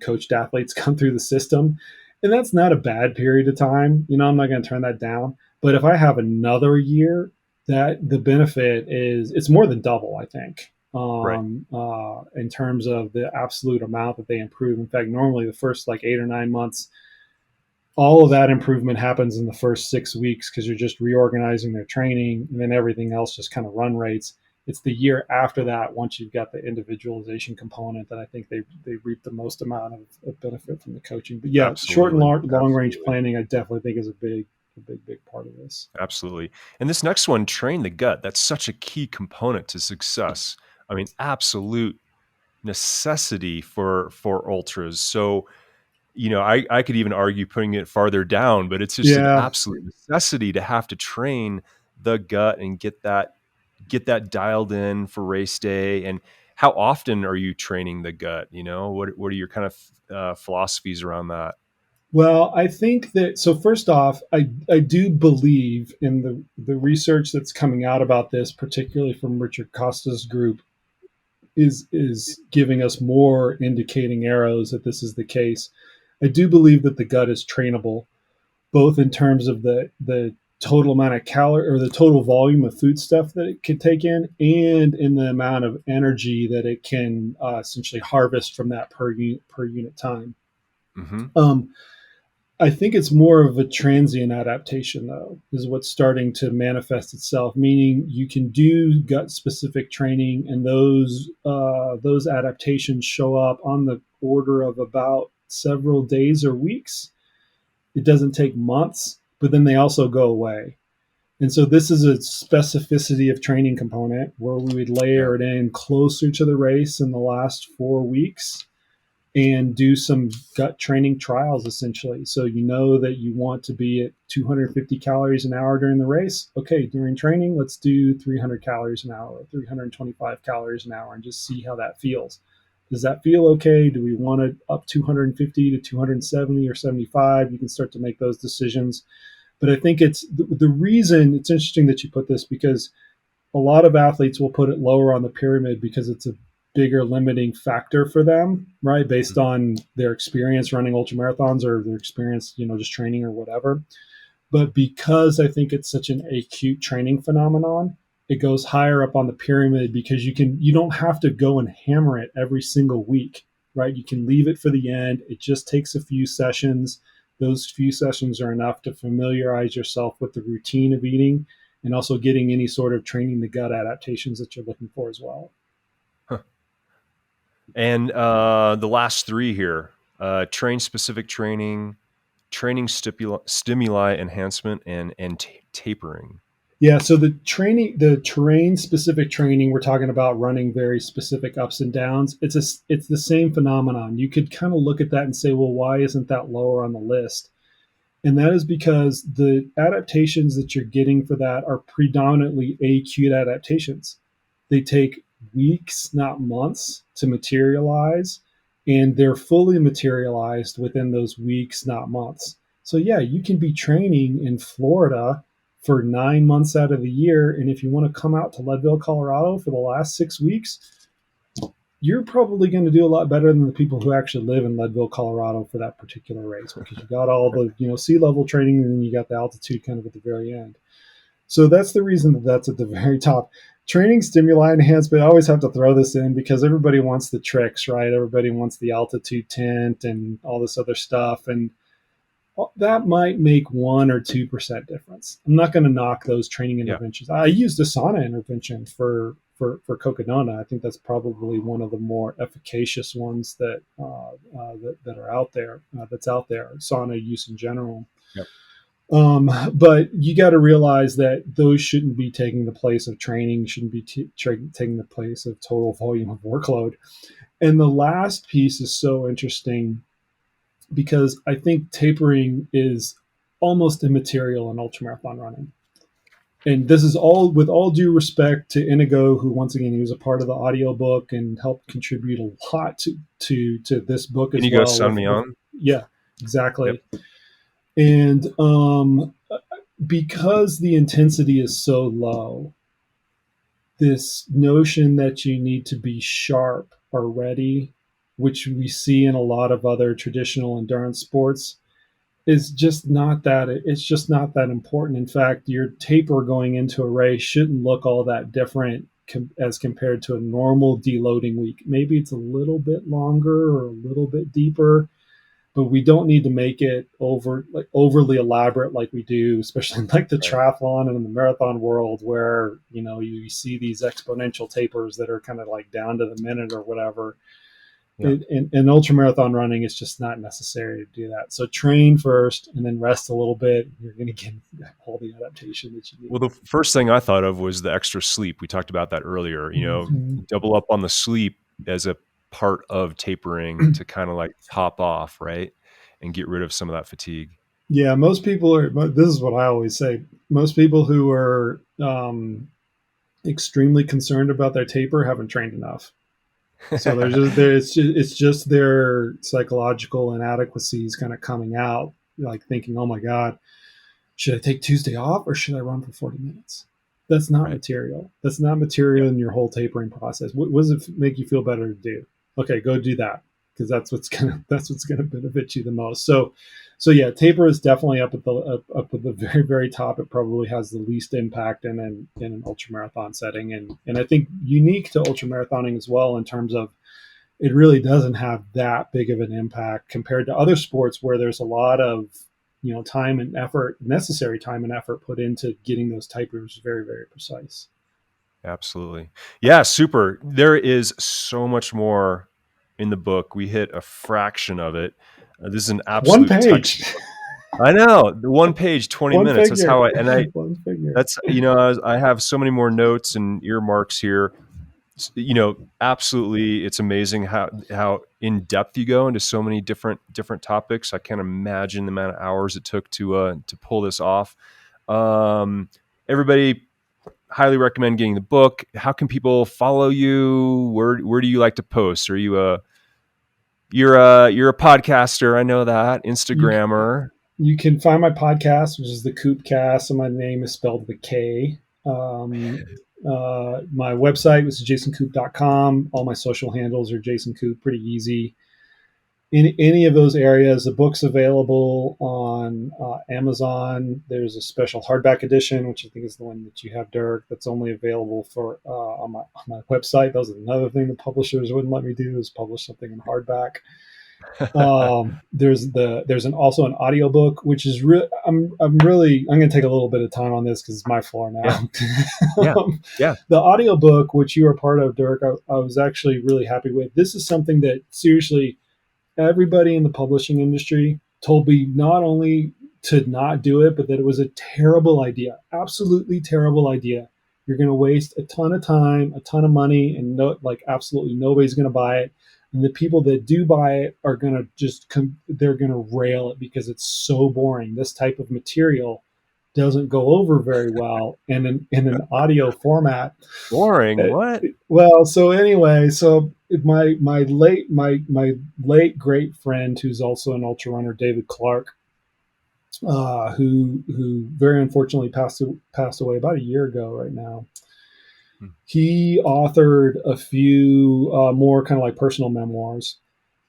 coached athletes come through the system. And that's not a bad period of time. I'm not going to turn that down. But if I have another year, that the benefit is it's more than double, I think, Right. in terms of the absolute amount that they improve. In fact, normally the first like 8 or 9 months, all of that improvement happens in the first 6 weeks because you're just reorganizing their training, and then everything else just kind of run rates. It's the year after that, once you've got the individualization component, that I think they reap the most amount of benefit from the coaching. But yeah, short and Absolutely. long range Absolutely. planning, I definitely think is a big part of this. Absolutely. And this next one, train the gut. That's such a key component to success. I mean, absolute necessity for ultras. So, I could even argue putting it farther down, but it's just an Yeah. absolute necessity to have to train the gut and get that dialed in for race day. And how often are you training the gut? What are your kind of philosophies around that? Well, I think that so first off, I do believe in the research that's coming out about this, particularly from Richard Costa's group, is giving us more indicating arrows that this is the case. I do believe that the gut is trainable, both in terms of the total amount of calorie or the total volume of food stuff that it can take in, and in the amount of energy that it can essentially harvest from that per unit time. Mm-hmm. Um, I think it's more of a transient adaptation, though, is what's starting to manifest itself. Meaning, you can do gut specific training, and those adaptations show up on the order of about several days or weeks. It doesn't take months, but then they also go away. And so this is a specificity of training component where we would Yeah. layer it in closer to the race in the last 4 weeks and do some gut training trials essentially. So you know that you want to be at 250 calories an hour during the race. Okay, during training, let's do 300 calories an hour, 325 calories an hour, and just see how that feels. Does that feel okay? Do we want it up 250 to 270 or 75? You can start to make those decisions. But I think it's the reason it's interesting that you put this because a lot of athletes will put it lower on the pyramid because it's a bigger limiting factor for them, right? Based Mhm. on their experience running ultramarathons or their experience, just training or whatever. But because I think it's such an acute training phenomenon, it goes higher up on the pyramid because you don't have to go and hammer it every single week, right? You can leave it for the end. It just takes a few sessions. Those few sessions are enough to familiarize yourself with the routine of eating and also getting any sort of training the gut adaptations that you're looking for as well. Huh. And the last three here: train specific training, training stimuli enhancement, and tapering. Yeah, so the terrain specific training, we're talking about running very specific ups and downs. It's the same phenomenon. You could kind of look at that and say, well, why isn't that lower on the list? And that is because the adaptations that you're getting for that are predominantly acute adaptations. They take weeks, not months, to materialize, and they're fully materialized within those weeks, not months. So, yeah, you can be training in Florida for 9 months out of the year. And if you want to come out to Leadville, Colorado for the last 6 weeks, you're probably going to do a lot better than the people who actually live in Leadville, Colorado for that particular race, because you got all the, sea level training, and then you got the altitude kind of at the very end. So that's the reason that that's at the very top. Training stimuli enhancement, I always have to throw this in because everybody wants the tricks, right? Everybody wants the altitude tent and all this other stuff. And that might make 1 or 2% difference. I'm not going to knock those training interventions. Yeah. I used a sauna intervention for Cocodona. I think that's probably one of the more efficacious ones that are out there. That's out there. Sauna use in general. Yep. But you got to realize that those shouldn't be taking the place of training. Shouldn't be taking the place of total volume of workload. And the last piece is so interesting, because I think tapering is almost immaterial in ultramarathon running. And this is all with all due respect to Inigo, who once again, he was a part of the audiobook and helped contribute a lot to this book as well. Inigo signed me on. Yeah, exactly. Yep. And because the intensity is so low, this notion that you need to be sharp or ready, which we see in a lot of other traditional endurance sports, is just not that. It's just not that important. In fact, your taper going into a race shouldn't look all that different as compared to a normal deloading week. Maybe it's a little bit longer or a little bit deeper, but we don't need to make it overly elaborate like we do, especially like the triathlon and in the marathon world, where you see these exponential tapers that are kind of like down to the minute or whatever. Yeah. In ultramarathon running, it's just not necessary to do that. So train first and then rest a little bit. You're going to get all the adaptation that you need. Well, the first thing I thought of was the extra sleep. We talked about that earlier. Double up on the sleep as a part of tapering to kind of like top off, right? And get rid of some of that fatigue. Yeah, most people are, this is what I always say, most people who are extremely concerned about their taper haven't trained enough. So it's just their psychological inadequacies kind of coming out, like thinking, oh my God, should I take Tuesday off or should I run for 40 minutes? That's not material. That's not material in your whole tapering process. What does it make you feel better to do? Okay, go do that, because that's what's gonna benefit you the most. So yeah, taper is definitely up at the very, very top. It probably has the least impact in an ultramarathon setting, and I think unique to ultramarathoning as well, in terms of it really doesn't have that big of an impact compared to other sports where there's a lot of time and effort, necessary time and effort put into getting those tapers very, very precise. Absolutely. Yeah, super. There is so much more in the book. We hit a fraction of it. This is an absolute one page. I know, the 1 page, 20 minutes. Figure. That's how that's, I have so many more notes and earmarks here. Absolutely. It's amazing how in depth you go into so many different topics. I can't imagine the amount of hours it took to pull this off. Everybody, highly recommend getting the book. How can people follow you? Where do you like to post? Are you you're a podcaster? I know that. Instagrammer. You can find my podcast, which is the Koopcast, and my name is spelled with a K. My website was jasonkoop.com. All my social handles are Jason Koop. Pretty easy. In any of those areas, the book's available on Amazon. There's a special hardback edition, which I think is the one that you have, Dirk, that's only available for on my website. That was another thing the publishers wouldn't let me do, is publish something in hardback. There's also an audiobook, which is I'm going to take a little bit of time on this because it's my floor now. Yeah. The audiobook, which you are part of, Dirk, I was actually really happy with. This is something that seriously everybody in the publishing industry told me not only to not do it, but that it was a terrible idea, absolutely terrible idea. You're going to waste a ton of time, a ton of money, and absolutely nobody's going to buy it. And the people that do buy it are going to they're going to rail it because it's so boring. This type of material doesn't go over very well in an audio format. Boring? What? Well, so anyway, so my late great friend, who's also an ultra runner, David Clark, who very unfortunately passed away about a year ago right now. He authored a few more kind of like personal memoirs,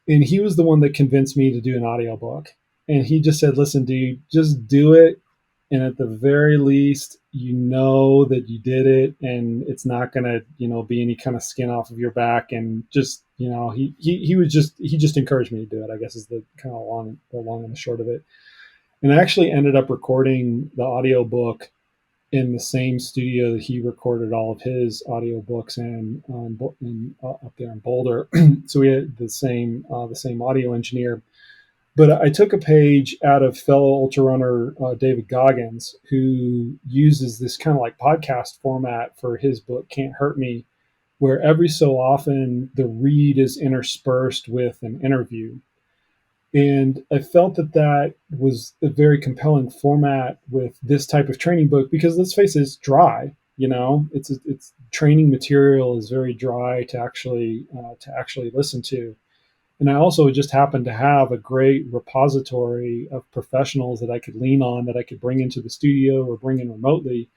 and he was the one that convinced me to do an audiobook. And he just said, "Listen, dude, just do it, and at the very least, you know that you did it, and it's not gonna, be any kind of skin off of your back." And just, he just encouraged me to do it, I guess, is the kind of the long and the short of it. And I actually ended up recording the audiobook in the same studio that he recorded all of his audiobooks up there in Boulder. So we had the same audio engineer. But I took a page out of fellow ultra runner David Goggins, who uses this kind of like podcast format for his book, Can't Hurt Me, where every so often the read is interspersed with an interview. And I felt that was a very compelling format with this type of training book, because let's face it, it's dry. It's training material is very dry to actually listen to. And I also just happened to have a great repository of professionals that I could lean on, that I could bring into the studio or bring in remotely.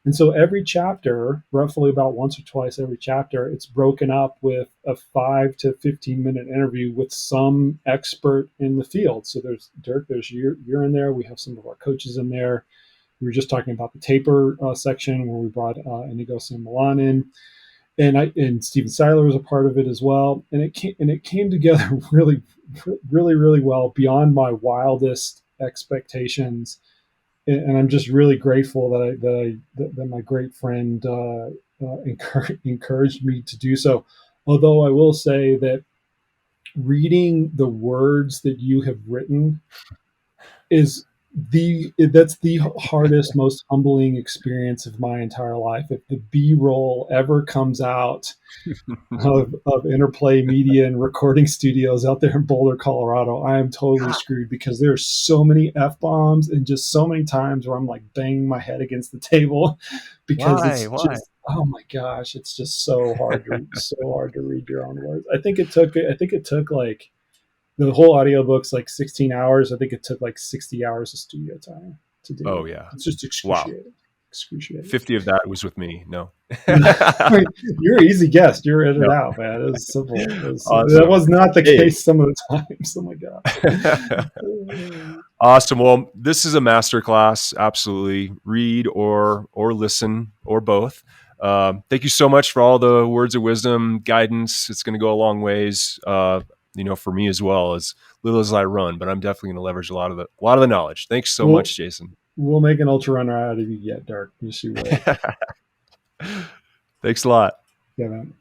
And so every chapter, roughly about once or twice every chapter, it's broken up with a 5 to 15-minute interview with some expert in the field. So there's Dirk, you're in there. We have some of our coaches in there. We were just talking about the taper section where we brought Inigo San Milan in. And Steven Seiler was a part of it as well. And it came together really, really, really well, beyond my wildest expectations. And I'm just really grateful that my great friend encouraged me to do so. Although I will say that reading the words that you have written is that's the hardest, most humbling experience of my entire life. If the B-roll ever comes out of Interplay Media and recording studios out there in Boulder, Colorado, I am totally screwed, because there are so many F-bombs and just so many times where I'm like banging my head against the table because just, oh my gosh, it's just so hard to read your own words. I think it took like, the whole audiobook's like 16 hours. I think it took like 60 hours of studio time to do. Oh yeah. It's just excruciating. Wow. Excruciating. 50 of that was with me. No. You're an easy guest. You're in and out, man. It was simple. Awesome. That was not the case some of the times. Oh my God. Awesome. Well, this is a masterclass. Absolutely. Read or listen or both. Thank you so much for all the words of wisdom, guidance. It's going to go a long ways. For me as well, as little as I run, but I'm definitely going to leverage a lot of the knowledge. Thanks so much, Jason. We'll make an ultra runner out of you yet, Dirk. Yes, you will. Thanks a lot. Yeah, man.